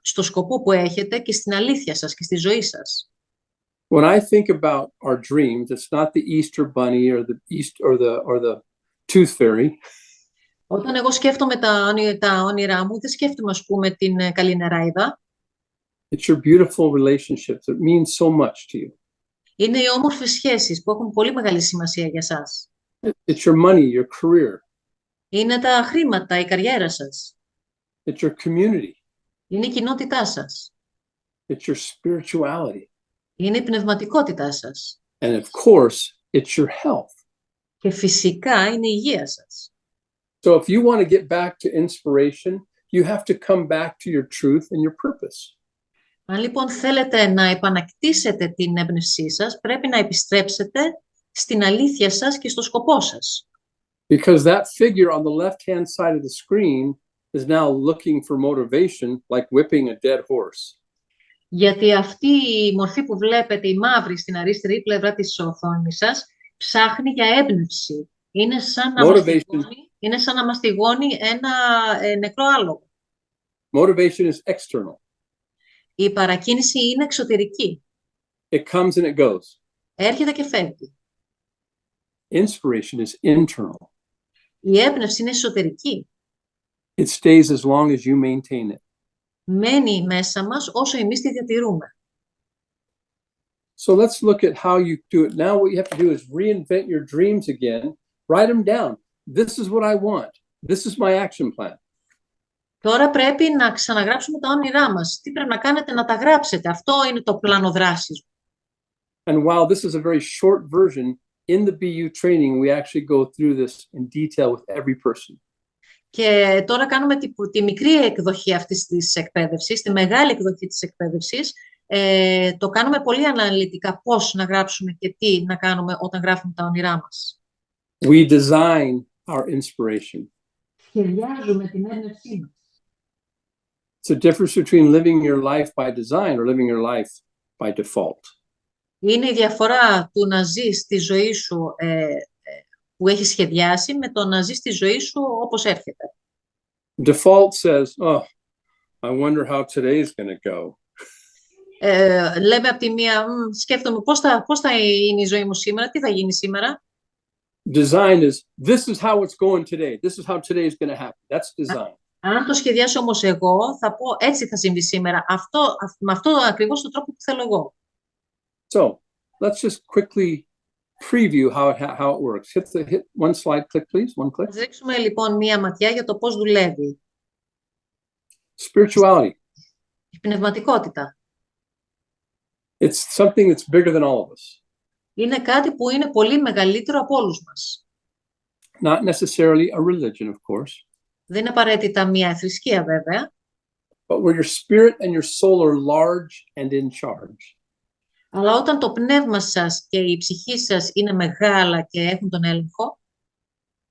στο σκοπό που έχετε και στην αλήθεια σας και στη ζωή σας. When I think about our dreams, it's not the Easter bunny or the tooth fairy. Όταν εγώ σκέφτομαι τα όνειρά μου, δεν σκέφτομαι, ας πούμε, την καλή νεράιδα. It's your beautiful relationships. It means so much to you. Είναι οι όμορφες σχέσεις που έχουν πολύ μεγάλη σημασία για σας. It's your money, your career. Είναι τα χρήματα, η καριέρα σας. It's your community. Είναι η κοινότητά σας. It's your spirituality. Είναι η πνευματικότητά σας. And of course, it's your health. Και φυσικά είναι η υγεία σας. So if you want to get back to inspiration, you have to come back to your truth and your purpose. Αν λοιπόν θέλετε να επανακτήσετε την έμπνευσή σας, πρέπει να επιστρέψετε στην αλήθεια σας και στο σκοπό σας. Because that figure on the left-hand side of the screen is now looking for motivation, like whipping a dead horse. Γιατί αυτή η μορφή που βλέπετε, η μαύρη στην αριστερή πλευρά της οθόνης σας, ψάχνει για έμπνευση. Είναι σαν να μαστιγώνει ένα νεκρό άλογο. Motivation is external. Η παρακίνηση είναι εξωτερική. It comes and it goes. Έρχεται και φεύγει. Inspiration is internal. Η έμπνευση είναι εσωτερική. It stays as long as you maintain it. Μένει μέσα μας όσο εμείς τη διατηρούμε. So let's look at how you do it. Now what you have to do is reinvent your dreams again. Write them down. This is what I want. This is my action plan. Τώρα πρέπει να ξαναγράψουμε τα όνειρά μας. Τι πρέπει να κάνετε? Να τα γράψετε. Αυτό είναι το πλάνο δράσης. And while this is a very short version, in the BU training, we actually go through this in detail with every person. Και τώρα κάνουμε τη μικρή εκδοχή αυτής της εκπαίδευσης, τη μεγάλη εκδοχή της εκπαίδευσης. Το κάνουμε πολύ αναλυτικά πώς να γράψουμε και τι να κάνουμε όταν γράφουμε τα όνειρά μας. We design our inspiration. Σχεδιάζουμε την έμπνευσή μας. It's the difference between living your life by design or living your life by default. Είναι η διαφορά του να ζεις τη ζωή σου που έχεις σχεδιάσει με το να ζεις τη ζωή σου όπως έρχεται. Default says, oh, I wonder how today is going to go. Λέμε από τη μία, σκέφτομαι πώς θα είναι η ζωή μου σήμερα, τι θα γίνει σήμερα. Design is, this is how it's going today. This is how today is going to happen. That's design. Αν το σχεδιάσω όμως εγώ, θα πω έτσι θα συμβεί σήμερα. Με αυτό ακριβώς τον τρόπο που θέλω εγώ. So let's just quickly preview how it works. Hit one slide, click please, one click. Θα ρίξουμε λοιπόν μία ματιά για το πώς δουλεύει. Spirituality. Η πνευματικότητα. It's something that's bigger than all of us. Είναι κάτι που είναι πολύ μεγαλύτερο από όλους μας. Not necessarily a religion, of course. Δεν είναι απαραίτητα μία θρησκεία βέβαια. But where your spirit and your soul are large and in charge. Αλλά όταν το πνεύμα σας και η ψυχή σας είναι μεγάλα και έχουν τον έλεγχο,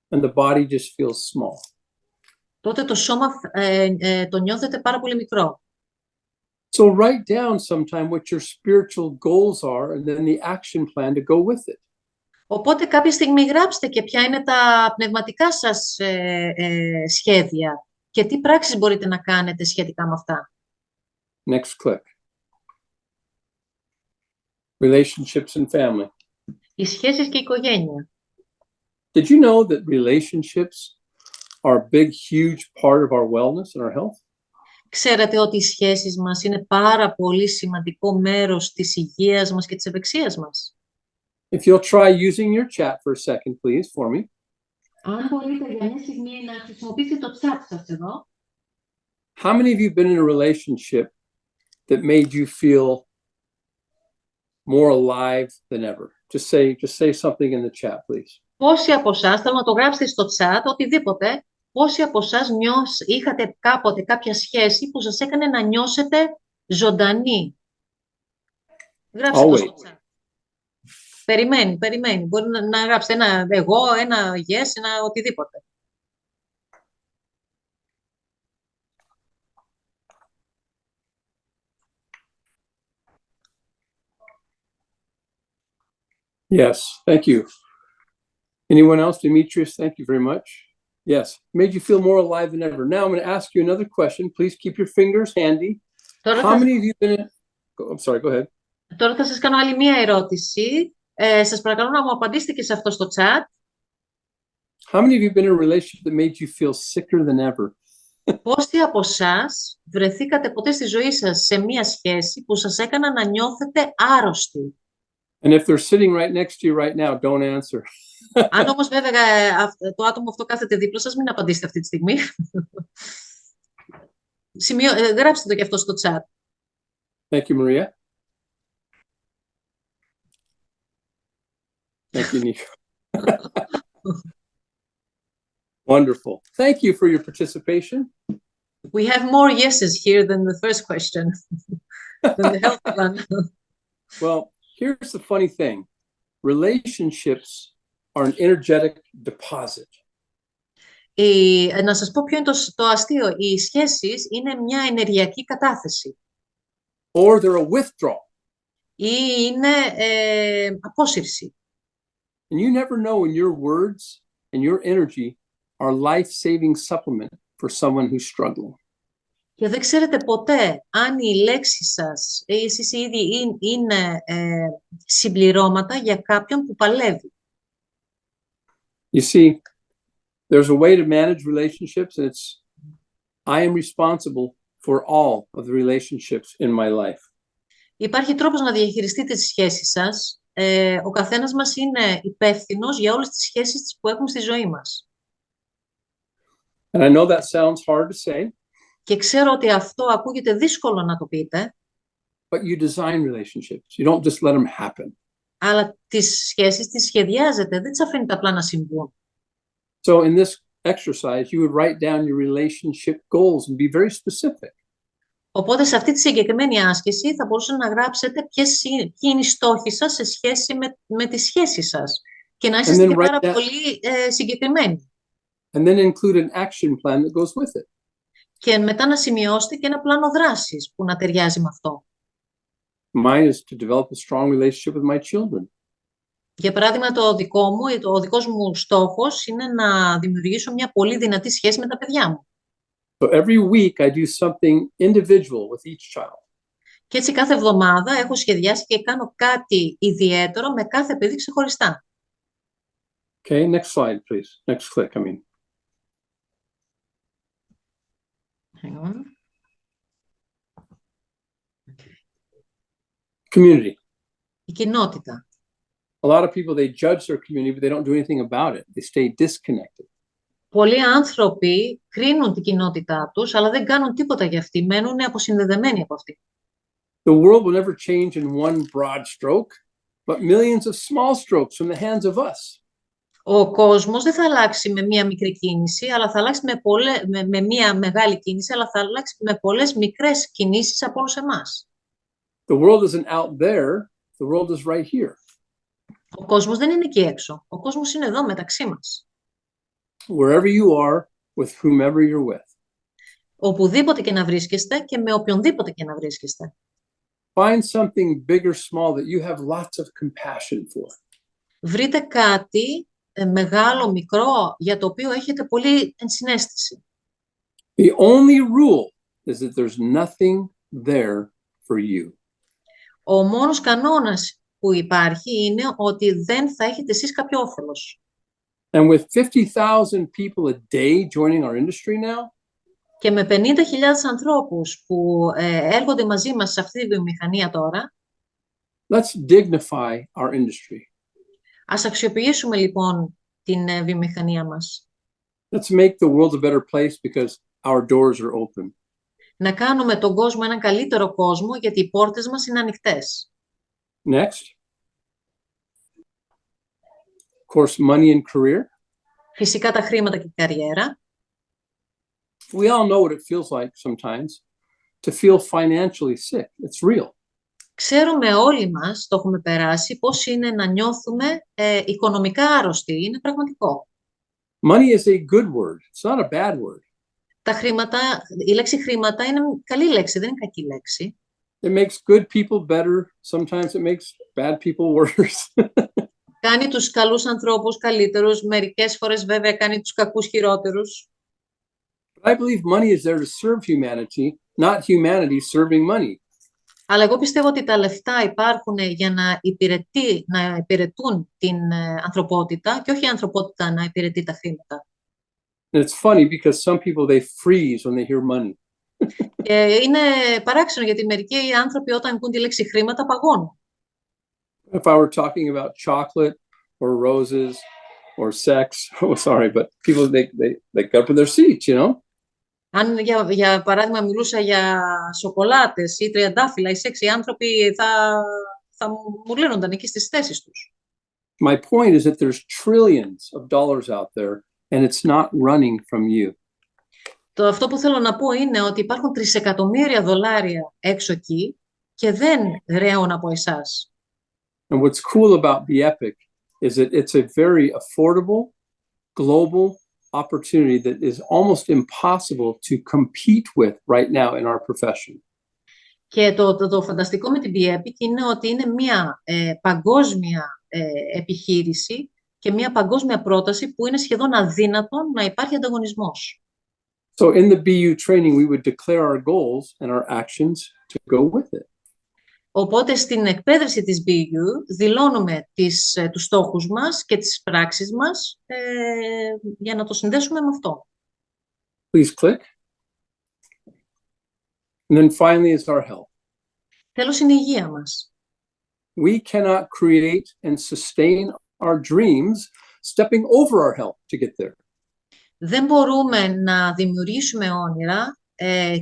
And the body just feels small. τότε το σώμα το νιώθετε πάρα πολύ μικρό. So write down sometime what your spiritual goals are and then the action plan to go with it. Οπότε κάποια στιγμή γράψτε και ποια είναι τα πνευματικά σας σχέδια και τι πράξεις μπορείτε να κάνετε σχετικά με αυτά. Next click. Relationships and family. Οι σχέσεις και η οικογένεια. Did you know that relationships are a big, huge part of our wellness and our health? Ξέρετε ότι οι σχέσεις μας είναι πάρα πολύ σημαντικό μέρος της υγείας μας και της ευεξίας μας. If you'll try using your chat for a second, please, for me. Αν μπορείτε για μια στιγμή να χρησιμοποιήσετε το chat σας εδώ. How many of you have been in a relationship that made you feel more alive than ever? Just say something in the chat, please. Πόσοι από εσάς, θέλω να το γράψετε στο chat, οτιδήποτε, πόσοι από εσάς είχατε κάποτε κάποια σχέση που σας έκανε να νιώσετε ζωντανοί. Γράψτε το στο chat. Περιμένει. Μπορεί να γράψετε ένα εγώ, ένα yes, ένα οτιδήποτε. Yes, thank you. Anyone else? Demetrius, thank you very much. Yes, made you feel more alive than ever. Now I'm going to ask you another question. Please keep your fingers handy. How many of you been in... I'm sorry, go ahead. Τώρα θα σας κάνω άλλη μία ερώτηση. Σας παρακαλώ να μου απαντήσετε και σε αυτό στο chat. How many of you been in a relationship that made you feel sicker than ever? Πόσοι από εσάς βρεθήκατε ποτέ στη ζωή σας σε μία σχέση που σας έκανα να νιώθετε άρρωστοι? And if they're sitting right next to you right now, don't answer. Αν όμως βέβαια το άτομο αυτό κάθεται δίπλα σας, μην απαντήσετε αυτή τη στιγμή. Γράψτε το και αυτό στο chat. Thank you, Maria. Thank you, Nico. Wonderful. Thank you for your participation. We have more yeses here than the first question, than the health one. Well, here's the funny thing. Relationships are an energetic deposit. Να σας πω ποιο είναι το αστείο. Οι σχέσεις είναι μια ενεργειακή κατάθεση. Or they're a withdrawal. Ή είναι απόσυρση. And you never know when your words and your energy are life-saving supplement for someone who's struggling. Και δεν ξέρετε ποτέ αν οι λέξεις σας ή εσείς ήδη είναι συμπληρώματα για κάποιον που παλεύει. You see, there's a way to manage relationships, and it's I am responsible for all of the relationships in my life. Υπάρχει τρόπος να διαχειριστείτε τις σχέσεις σας. Ο καθένας μας είναι υπεύθυνος για όλες τις σχέσεις που έχουμε στη ζωή μας. And I know that sounds hard to say. Και ξέρω ότι αυτό ακούγεται δύσκολο να το πείτε. But you design relationships. You don't just let them happen. Αλλά τις σχέσεις τις σχεδιάζετε, δεν τις αφήνετε απλά να συμβούν. So in this exercise, you would write down your relationship goals and be very specific. Οπότε σε αυτή τη συγκεκριμένη άσκηση θα μπορούσατε να γράψετε ποιοι είναι οι στόχοι σας σε σχέση με τις σχέσεις σας και να είσαστε και πάρα πολύ συγκεκριμένοι. And then include an action plan that goes with it. Και μετά να σημειώσετε και ένα πλάνο δράσης που να ταιριάζει με αυτό. Mine is to develop a strong relationship with my children. Για παράδειγμα, ο δικός μου στόχος είναι να δημιουργήσω μια πολύ δυνατή σχέση με τα παιδιά μου. So every week I do something individual with each child. Και έτσι κάθε εβδομάδα έχω σχεδιάσει και κάνω κάτι ιδιαίτερο με κάθε παιδί ξεχωριστά. Okay, next slide, please. Next click, I mean. Hang on. Community. Η κοινότητα. A lot of people, they judge their community, but they don't do anything about it. They stay disconnected. Πολλοί άνθρωποι κρίνουν την κοινότητά τους, αλλά δεν κάνουν τίποτα για αυτή. Μένουν αποσυνδεδεμένοι από αυτή. The world will never change in one broad stroke, but millions of small strokes from the hands of us. Ο κόσμος δεν θα αλλάξει με μία μικρή κίνηση, αλλά θα αλλάξει με μία μεγάλη κίνηση, αλλά θα αλλάξει με πολλές μικρές κινήσεις από όλους εμάς. The world isn't out there, the world is right here. Ο κόσμος δεν είναι εκεί έξω. Ο κόσμος είναι εδώ μεταξύ μας. Wherever you are, with whomever you're with. Οπουδήποτε και να βρίσκεστε και με οποιονδήποτε και να βρίσκεστε. Find something big or small that you have lots of compassion for. Βρείτε κάτι μεγάλο, μικρό, για το οποίο έχετε πολύ ενσυναίσθηση. The only rule is that there's nothing there for you. Ο μόνος κανόνας που υπάρχει είναι ότι δεν θα έχετε εσείς κάποιο όφελος. And with 50,000 people a day joining our industry now, Και με 50.000 ανθρώπους που έρχονται μαζί μας σε αυτή τη βιομηχανία τώρα, let's dignify our industry. ας αξιοποιήσουμε λοιπόν την βιομηχανία μας. Let's make the world a better place because our doors are open. Να κάνουμε τον κόσμο έναν καλύτερο κόσμο, γιατί οι πόρτες μας είναι ανοιχτές. Next. Of course, money and career. Φυσικά τα χρήματα και η καριέρα. We all know what it feels like sometimes to feel financially sick. It's real. Ξέρουμε όλοι μας, το έχουμε περάσει, πώς είναι να νιώθουμε οικονομικά άρρωστοι. Είναι πραγματικό. Money is a good word. It's not a bad word. Τα χρήματα, η λέξη χρήματα είναι καλή λέξη, δεν είναι κακή λέξη. It makes good people better. Sometimes it makes bad people worse. Κάνει τους καλούς ανθρώπους καλύτερους, μερικές φορές βέβαια κάνει τους κακούς χειρότερους. But I believe money is there to serve humanity, not humanity serving money. Αλλά εγώ πιστεύω ότι τα λεφτά υπάρχουν για να υπηρετούν την ανθρωπότητα και όχι η ανθρωπότητα να υπηρετεί τα χρήματα. And it's funny because some people, they freeze when they hear money. Είναι παράξενο γιατί μερικοί άνθρωποι όταν ακούν τη λέξη χρήματα παγώνουν. If I were talking about chocolate or roses or sex, oh sorry, but people, they get up in their seats, you know? Αν για παράδειγμα μιλούσα για σοκολάτες ή τριαντάφυλλα ή σεξ, οι άνθρωποι θα μου λύνονταν εκεί στις θέσεις τους. My point is that there's trillions of dollars out there and it's not running from you. Αυτό που θέλω να πω είναι ότι υπάρχουν 3 εκατομμύρια δολάρια έξω εκεί και δεν ρέουν από εσάς. And what's cool about the Epic is that it's a very affordable, global opportunity that is almost impossible to compete with right now in our profession. Και το φανταστικό με την BEPIC είναι ότι είναι μια παγκόσμια επιχείρηση και μια παγκόσμια πρόταση που είναι σχεδόν αδύνατο να υπάρχει ανταγωνισμός. So in the BU training, we would declare our goals and our actions to go with it. Οπότε στην εκπαίδευση της BU δηλώνουμε τους στόχους μας και τις πράξεις μας για να το συνδέσουμε με αυτό. Please click. And then finally is our health. Τέλος είναι η υγεία μας. We cannot create and sustain our dreams stepping over our health to get there. Δεν μπορούμε να δημιουργήσουμε όνειρα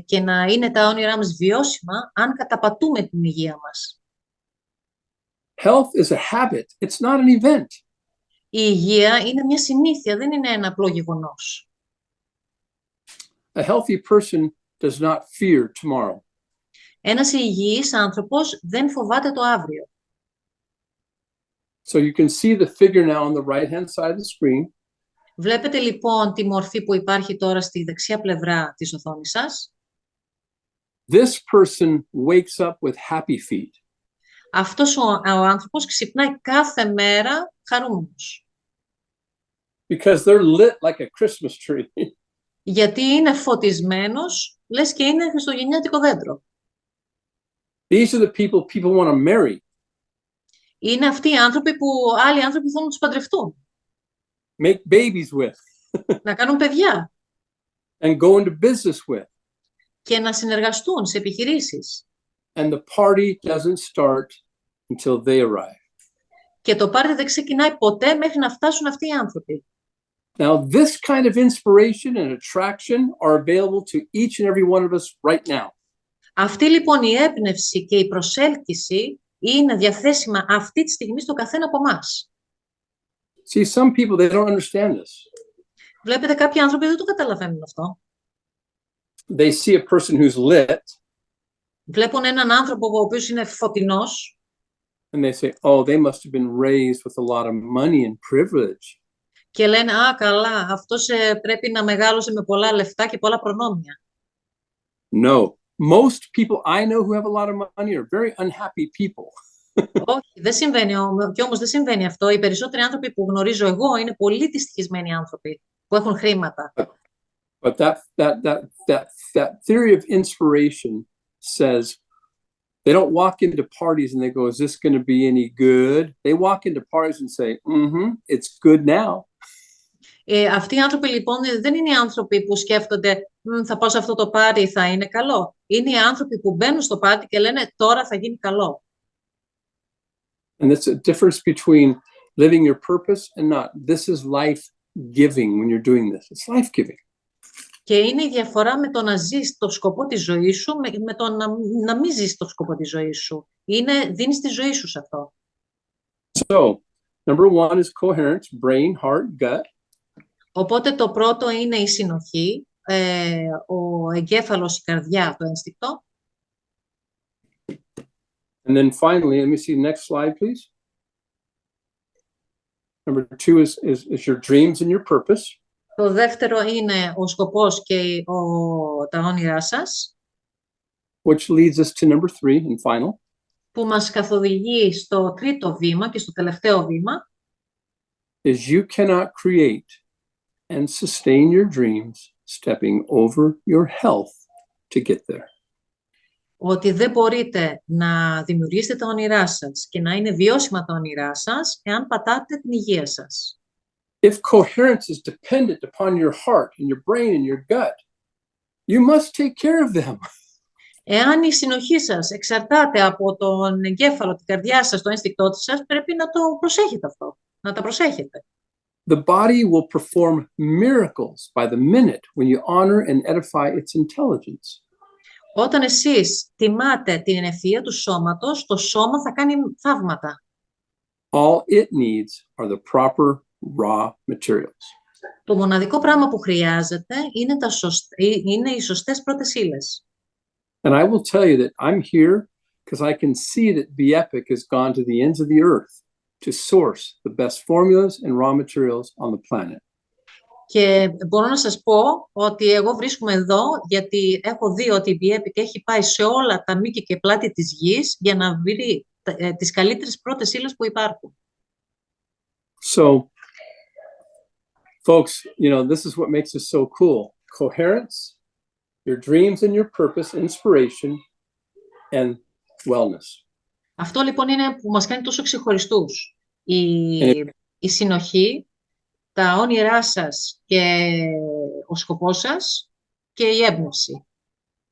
και να είναι τα όνειρά μας βιώσιμα αν καταπατούμε την υγεία μας. Health is a habit. It's not an event. Η υγεία είναι μια συνήθεια, δεν είναι ένα απλό γεγονός. A healthy person does not fear tomorrow. Ένας υγιής άνθρωπος δεν φοβάται το αύριο. So you can see the figure now on the right-hand side of the screen. Βλέπετε λοιπόν τη μορφή που υπάρχει τώρα στη δεξιά πλευρά της οθόνης σας. This person wakes up with happy feet. Αυτός ο άνθρωπος ξυπνάει κάθε μέρα χαρούμενος. Because they're lit like a Christmas tree. Γιατί είναι φωτισμένος, λες και είναι χριστουγεννιάτικο δέντρο. These are the people want to marry. Είναι αυτοί οι άνθρωποι που άλλοι άνθρωποι θέλουν να τους παντρευτούν. Make babies with. Να κάνουν παιδιά. And go into business with. και να συνεργαστούν σε επιχειρήσεις. And the party doesn't start until they arrive. Και το πάρτι δεν ξεκινάει ποτέ μέχρι να φτάσουν αυτοί οι άνθρωποι. Now, this kind of inspiration and attraction are available to each and every one of us right now. Αυτή λοιπόν η έμπνευση και η προσέλκυση είναι διαθέσιμα αυτή τη στιγμή στο καθένα από εμάς. See, some people, they don't understand this. Βλέπετε, κάποιοι άνθρωποι δεν το καταλαβαίνουν αυτό. They see a person who's lit, Βλέπουν έναν άνθρωπο ο οποίος είναι φωτεινός and they say, oh, they must have been raised with a lot of money and privilege. και λένε «Α, καλά, αυτός πρέπει να μεγάλωσε με πολλά λεφτά και πολλά προνόμια». No, most people I know who have a lot of money are very unhappy people. Όχι, δεν συμβαίνει και όμως δεν συμβαίνει αυτό. Οι περισσότεροι άνθρωποι που γνωρίζω εγώ είναι πολύ δυστυχισμένοι άνθρωποι που έχουν χρήματα. But that theory of inspiration says they don't walk into parties and they go, is this going to be any good? They walk into parties and say, it's good now. Αυτοί οι άνθρωποι λοιπόν δεν είναι οι άνθρωποι που σκέφτονται θα πάω σε αυτό το πάρτι, θα είναι καλό. Είναι οι άνθρωποι που μπαίνουν στο πάρτι και λένε τώρα θα γίνει καλό. And it's a difference between living your purpose and not. This is life-giving when you're doing this. It's life-giving. Και είναι η διαφορά με το να ζεις το σκοπό της ζωής σου με το να μην ζεις το σκοπό της ζωής σου. Δίνεις τη ζωή σου σε αυτό. So, number one is coherence, brain, heart, gut. Οπότε το πρώτο είναι η συνοχή, ο εγκέφαλος, η καρδιά, το ένστικτο. And then finally, let me see the next slide, please. Number two is your dreams and your purpose. Το δεύτερο είναι ο σκοπός και τα όνειρά σας. Which leads us to number three and final. Που μας καθοδηγεί στο τρίτο βήμα και στο τελευταίο βήμα. Is you cannot create and sustain your dreams stepping over your health to get there. Ότι δεν μπορείτε να δημιουργήσετε τα όνειρά σας και να είναι βιώσιμα τα όνειρά σας εάν πατάτε την υγεία σας. If coherence is dependent upon your heart and your brain and your gut, you must take care of them. Εάν η συνοχή σας εξαρτάται από τον εγκέφαλο, την καρδιά σας, το ένστικτό σας, πρέπει να το προσέχετε αυτό, να τα προσέχετε. The body will perform miracles by the minute when you honor and edify its intelligence. Όταν εσείς τιμάτε την ευθεία του σώματος, το σώμα θα κάνει θαύματα. All it needs are the proper raw materials. Το μοναδικό πράγμα που χρειάζεται είναι οι σωστές πρώτες ύλες. And I will tell you that I'm here because I can see that the epic has gone to the ends of the earth to source the best formulas and raw materials on the planet. Και μπορώ να σας πω ότι εγώ βρίσκομαι εδώ γιατί έχω δει ότι η Epic έχει πάει σε όλα τα μήκη και πλάτη της γης για να βρει τις καλύτερες πρώτες ύλες που υπάρχουν. So, folks, this is what makes us so cool. Coherence, your dreams and your purpose, inspiration, and wellness. Αυτό λοιπόν είναι που μας κάνει τόσο ξεχωριστούς. Η συνοχή, τα όνειρά σας και ο σκοπός σας και η έμπνευση.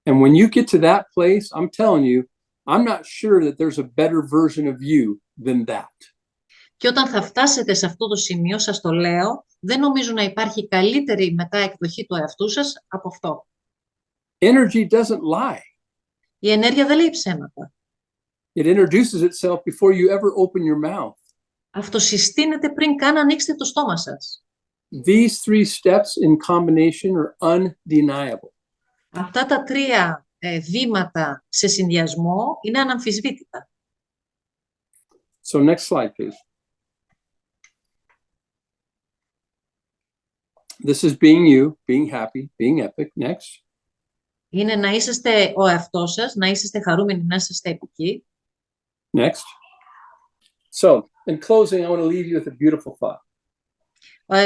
And when you get to that place, I'm telling you, I'm not sure that there's a better version of you than that. Και όταν θα φτάσετε σε αυτό το σημείο, σας το λέω, δεν νομίζω να υπάρχει καλύτερη μετά εκδοχή του εαυτού σας από αυτό. Energy doesn't lie. Η ενέργεια δεν λέει ψέματα. It introduces itself before you ever open your mouth. Αυτοσυστήνεται πριν καν ανοίξετε το στόμα σας. These three steps in combination are undeniable. Αυτά τα τρία βήματα σε συνδυασμό είναι αναμφισβήτητα. So next slide, please. This is being you, being happy, being epic. Next. Είναι να είσαστε ο εαυτός σας, να είσαστε χαρούμενοι, να είσαστε επικοί. Next. So, in closing, I want to leave you with a beautiful thought.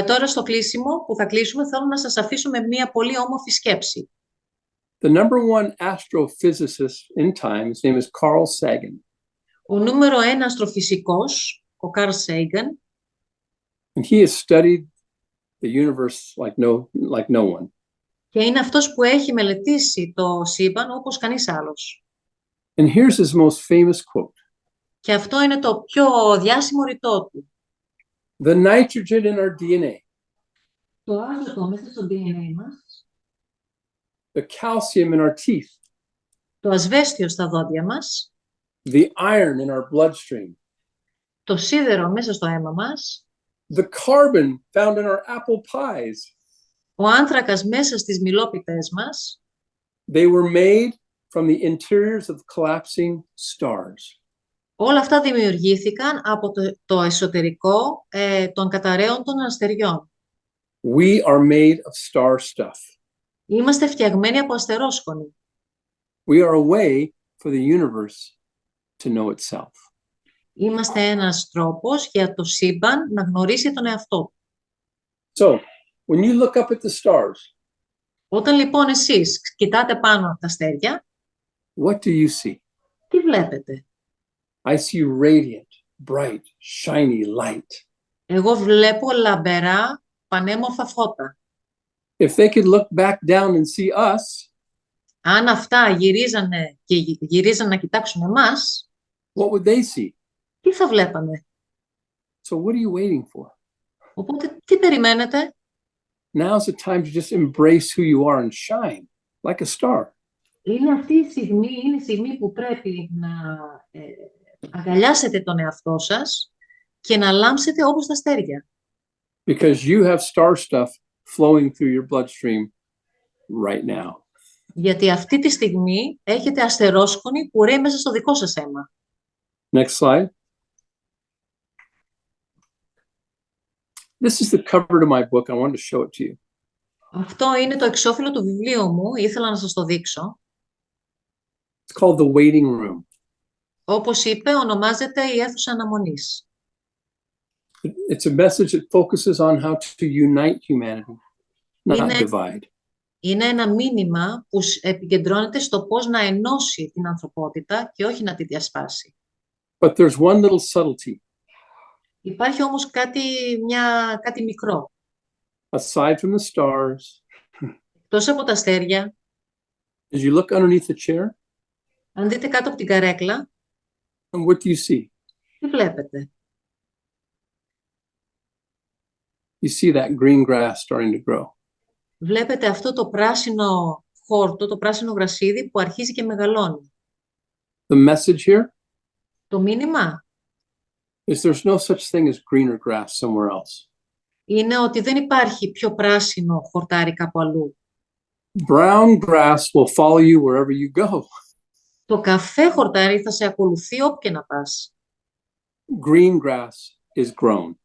Τώρα στο κλείσιμο που θα κλείσουμε θέλω να σας αφήσω με μια πολύ όμορφη σκέψη. The number one astrophysicist in time, his name is Carl Sagan. Ο νούμερο 1 αστροφυσικός, ο Carl Sagan, And he has studied the universe like no one. Και είναι αυτός που έχει μελετήσει το σύμπαν όπως κανείς άλλος. And here's his most famous quote. Και αυτό είναι το πιο διάσημο ρητό του. The nitrogen in our DNA, Το άζωτο μέσα στο DNA μας, the calcium in our teeth, το ασβέστιο στα δόντια μας, the iron in our bloodstream, το σίδερο μέσα στο αίμα μας, the carbon found in our apple pies, ο άνθρακας μέσα στις μυλόπιτες μας, they were made from the interiors of collapsing stars. όλα αυτά δημιουργήθηκαν από το εσωτερικό των καταραίων των αστεριών. We are made of star stuff. Είμαστε φτιαγμένοι από αστερόσκονη. We are a way for the universe to know itself. Είμαστε ένας τρόπος για το σύμπαν να γνωρίσει τον εαυτό του. So, when you look up at the stars, Όταν λοιπόν εσείς κοιτάτε πάνω από τα αστέρια, what do you see? τι βλέπετε? I see radiant, bright, shiny light. Εγώ βλέπω λαμπερά, πανέμορφα φώτα. If they could look back down and see us, Αν αυτά γυρίζανε να κοιτάξουν εμάς, what would they see? τι θα βλέπανε? So what are you waiting for? Οπότε τι περιμένετε? Now's the time to just embrace who you are and shine like a star. Είναι αυτή η στιγμή που πρέπει να αγκαλιάσετε τον εαυτό σας και να λάμψετε όπως τα αστέρια. Because you have star stuff flowing through your bloodstream right now. Γιατί αυτή τη στιγμή έχετε αστερόσκονη που ρέει μέσα στο δικό σας αίμα. Next slide. This is the cover to my book. I wanted to show it to you. Αυτό είναι το εξώφυλλο του βιβλίου μου. Ήθελα να σας το δείξω. It's called The Waiting Room. Όπως είπε, ονομάζεται η αίθουσα αναμονής. It's a message that focuses on how to unite humanity, not divide. Είναι ένα μήνυμα που επικεντρώνεται στο πώς να ενώσει την ανθρωπότητα και όχι να τη διασπάσει. But there's one little subtlety. Υπάρχει όμως κάτι μικρό. Aside from the stars, Εκτός από τα αστέρια, as you look underneath the chair, αν δείτε κάτω από την καρέκλα, and what do you see? τι βλέπετε? You see that green grass starting to grow. Βλέπετε αυτό το πράσινο χόρτο, το πράσινο γρασίδι που αρχίζει και μεγαλώνει. The message here Το μήνυμα is there's no such thing as greener grass somewhere else. είναι ότι δεν υπάρχει πιο πράσινο χορτάρι κάπου αλλού. Brown grass will follow you wherever you go. Το καφέ χορτάρι θα σε ακολουθεί όπου και να πας. Green grass is grown.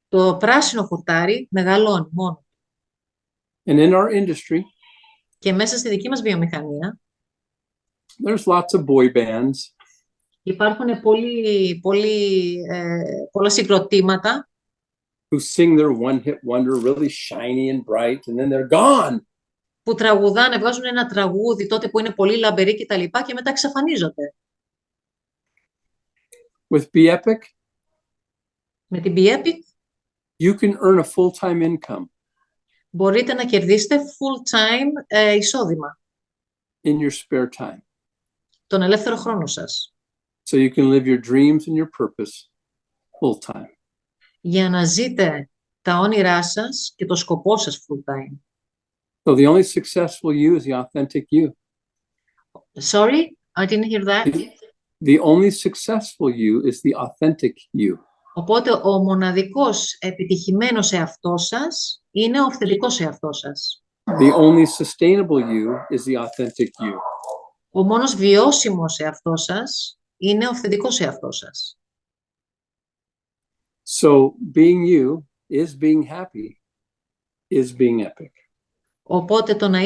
Το πράσινο χορτάρι μεγαλώνει μόνο. And in our industry, Και μέσα στη δική μας βιομηχανία there's lots of boy bands. υπάρχουν πολλά συγκροτήματα Who sing their one-hit wonder really shiny and bright, and then they're gone. που τραγουδάνε, βγάζουν ένα τραγούδι τότε που είναι πολύ λαμπερή και τα λοιπά και μετά εξαφανίζονται. With Be Epic, Με την Be Epic you can earn a full-time income μπορείτε να κερδίσετε full-time εισόδημα in your spare time. τον ελεύθερο χρόνο σας. So you can live your dreams and your purpose full-time. Για να ζείτε τα όνειρά σας και το σκοπό σας full-time. So the only successful you is the authentic you. Sorry, I didn't hear that. The only successful you is the authentic you. Οπότε ο μοναδικός επιτυχημένος εαυτός σας είναι ο αυθεντικός εαυτός σας. The only sustainable you is the authentic you. Ο μόνος βιώσιμος εαυτός σας είναι ο αυθεντικός εαυτός σας. So being you is being happy, is being epic. Οπότε το να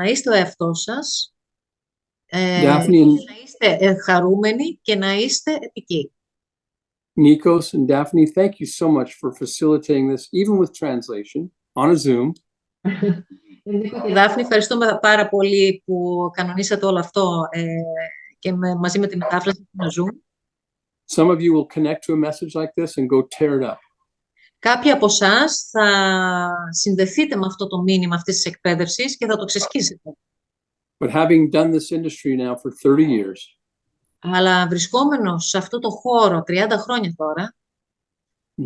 είστε ο εαυτός σας, Daphne να είστε χαρούμενοι και να είστε επικοί. Nikos and Daphne, thank you so much for facilitating this, even with translation, on a Zoom. Νίκο και Δάφνη, ευχαριστούμε πάρα πολύ που κανονίσατε όλο αυτό και μαζί με τη μετάφραση του Zoom. Some of you will connect to a message like this and go tear it up. Κάποιοι από εσάς θα συνδεθείτε με αυτό το μήνυμα αυτής της εκπαίδευσης και θα το ξεσκίσετε. But having done this industry now for 30 years, Αλλά βρισκόμενος σε αυτό το χώρο 30 χρόνια τώρα,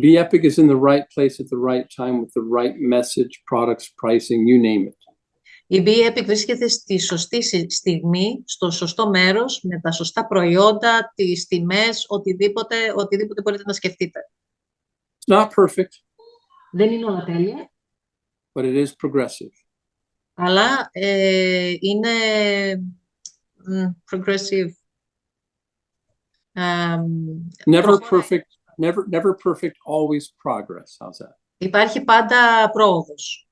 Be Epic is in the right place at the right time with the right message, products, pricing, you name it. η Be Epic βρίσκεται στη σωστή στιγμή, στο σωστό μέρος, με τα σωστά προϊόντα, τις τιμές, οτιδήποτε μπορείτε να σκεφτείτε. It's not perfect, Δεν είναι όλα τέλεια, but it is progressive. αλλά είναι progressive. Never προχωράει. perfect, never perfect, always progress. How's that? Υπάρχει πάντα πρόοδος.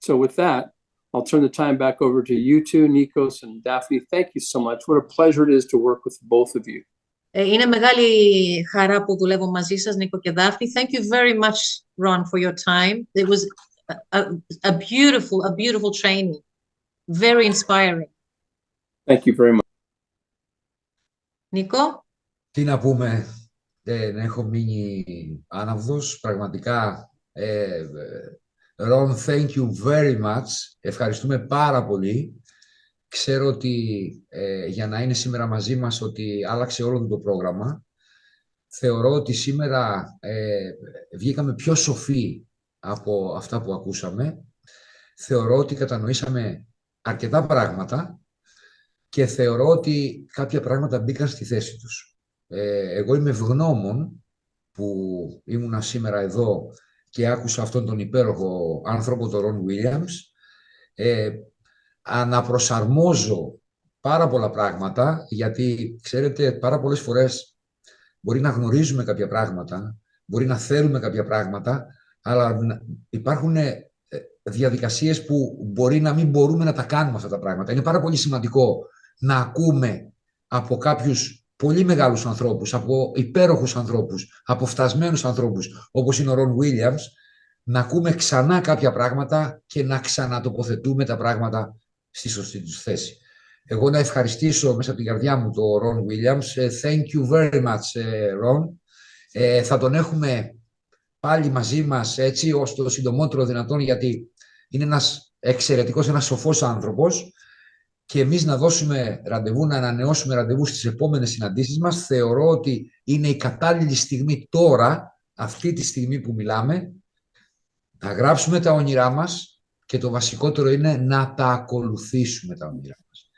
So with that, I'll turn the time back over to you two, Nikos and Daphne. Thank you so much. What a pleasure it is to work with both of you. Είναι μεγάλη χαρά που δουλεύω μαζί σας, Νίκο και Δάφνη. Thank you very much, Ron, for your time. It was a beautiful training. Very inspiring. Thank you very much. Νίκο. Τι να πούμε, έχω μείνει άναυδος, πραγματικά. Ron, thank you very much. Ευχαριστούμε πάρα πολύ. Ξέρω ότι για να είναι σήμερα μαζί μας ότι άλλαξε όλο το πρόγραμμα. Θεωρώ ότι σήμερα βγήκαμε πιο σοφοί από αυτά που ακούσαμε. Θεωρώ ότι κατανοήσαμε αρκετά πράγματα και θεωρώ ότι κάποια πράγματα μπήκαν στη θέση τους. Εγώ είμαι ευγνώμων που ήμουνα σήμερα εδώ και άκουσα αυτόν τον υπέροχο άνθρωπο, τον Ρον Williams. Αναπροσαρμόζω πάρα πολλά πράγματα, γιατί, ξέρετε, πάρα πολλές φορές μπορεί να γνωρίζουμε κάποια πράγματα, μπορεί να θέλουμε κάποια πράγματα, αλλά υπάρχουν διαδικασίες που μπορεί να μην μπορούμε να τα κάνουμε αυτά τα πράγματα. Είναι πάρα πολύ σημαντικό να ακούμε από κάποιους πολύ μεγάλους ανθρώπους, από υπέροχους ανθρώπους, από φτασμένους ανθρώπους, όπως είναι ο Ρον Williams, να ακούμε ξανά κάποια πράγματα και να ξανατοποθετούμε τα πράγματα στη σωστή τους θέση. Εγώ να ευχαριστήσω μέσα από την καρδιά μου τον Ρον Williams. Thank you very much, Ron. Θα τον έχουμε πάλι μαζί μας, έτσι, ως το συντομότερο δυνατόν, γιατί είναι ένας εξαιρετικός, ένας σοφός άνθρωπος, και εμείς να δώσουμε ραντεβού, να ανανεώσουμε ραντεβού στις επόμενες συναντήσεις μας. Θεωρώ ότι είναι η κατάλληλη στιγμή τώρα, αυτή τη στιγμή που μιλάμε, να γράψουμε τα όνειρά μας και το βασικότερο είναι να τα ακολουθήσουμε τα όνειρά μας.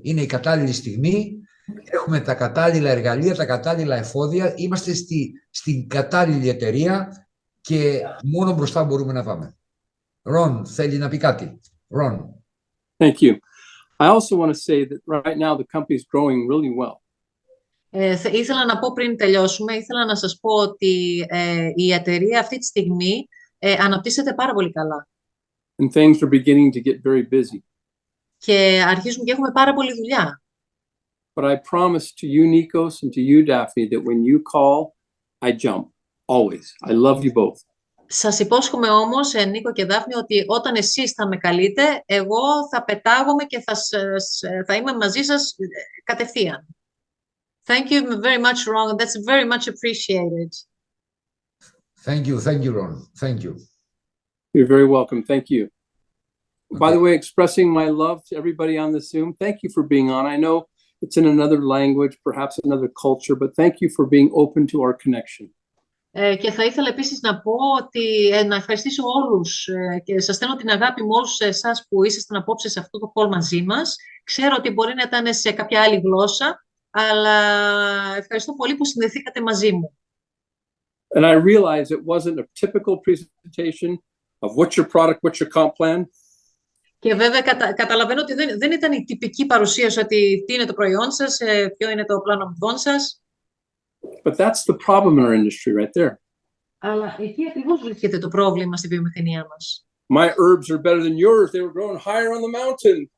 Είναι η κατάλληλη στιγμή, έχουμε τα κατάλληλα εργαλεία, τα κατάλληλα εφόδια, είμαστε στην κατάλληλη εταιρεία και μόνο μπροστά μπορούμε να πάμε. Ρον, θέλει να πει κάτι? Ρον. Thank you. I also want to say that right now the company is growing really well. Ήθελα να πω πριν τελειώσουμε, ήθελα να σας πω ότι η εταιρεία αυτή τη στιγμή αναπτύσσεται πάρα πολύ καλά. And things are beginning to get very busy. Και αρχίζουμε και έχουμε πάρα πολλή δουλειά. But I promise to you, Nikos, and to you, Daphne, that when you call, I jump. Always. I love you both. Σας υπόσχομαι όμως, Νίκο και Δάφνη, ότι όταν εσείς θα με καλείτε, εγώ θα πετάγομαι και θα είμαι μαζί σας κατευθείαν. Thank you very much, Ron. That's very much appreciated. Thank you, Ron. Thank you. You're very welcome. Thank you. Okay. By the way, expressing my love to everybody on the Zoom. Thank you for being on. I know it's in another language, perhaps another culture, but thank you for being open to our connection. Και θα ήθελα επίσης να πω ότι να ευχαριστήσω όλους και σας στέλνω την αγάπη μου όλους εσάς που ήσασταν απόψε σε αυτό το call μαζί μας. Ξέρω ότι μπορεί να ήταν σε κάποια άλλη γλώσσα, αλλά ευχαριστώ πολύ που συνδεθήκατε μαζί μου. And I realize it wasn't a typical presentation of what's your product, what's your comp plan. Και βέβαια καταλαβαίνω ότι δεν ήταν η τυπική παρουσίαση ότι τι είναι το προϊόν σας, ποιο είναι το πλάνο αμοιβών σας. But that's the problem in our industry right there. Αλλά εκεί ακριβώς βρίσκεται το πρόβλημα στη βιομηχανία μας. My herbs are better than yours. They were growing higher on the mountain.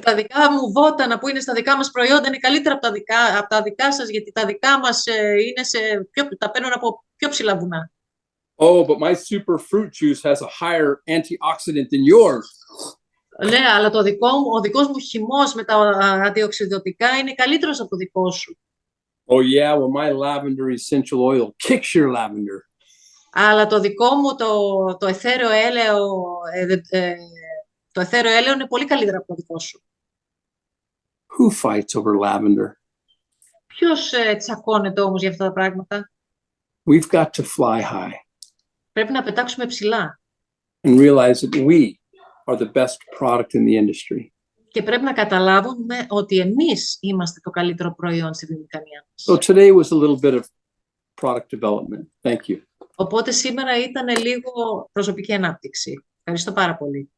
Τα δικά μου βότανα που είναι στα δικά μας προϊόντα είναι καλύτερα από τα δικά σας, γιατί τα δικά μας τα παίρνουν από πιο ψηλά βουνά. Oh, but my super fruit juice has a higher antioxidant than yours. Ναι, αλλά ο δικός μου χυμός με τα αντιοξυδοτικά είναι καλύτερος από το δικό σου. Oh yeah, well my lavender essential oil kicks your lavender. Αλλά το δικό μου το αιθέριο έλαιο είναι πολύ καλύτερο από το δικό σου. Who fights over lavender? Ποιος τσακώνεται όμως για αυτά τα πράγματα? We've got to fly high Πρέπει να πετάξουμε ψηλά. and realize that we are the best product in the industry. Και πρέπει να καταλάβουμε ότι εμείς είμαστε το καλύτερο προϊόν στη βιομηχανία μας. So today was a little bit of product development. Thank you. Οπότε σήμερα ήταν λίγο προσωπική ανάπτυξη. Ευχαριστώ πάρα πολύ.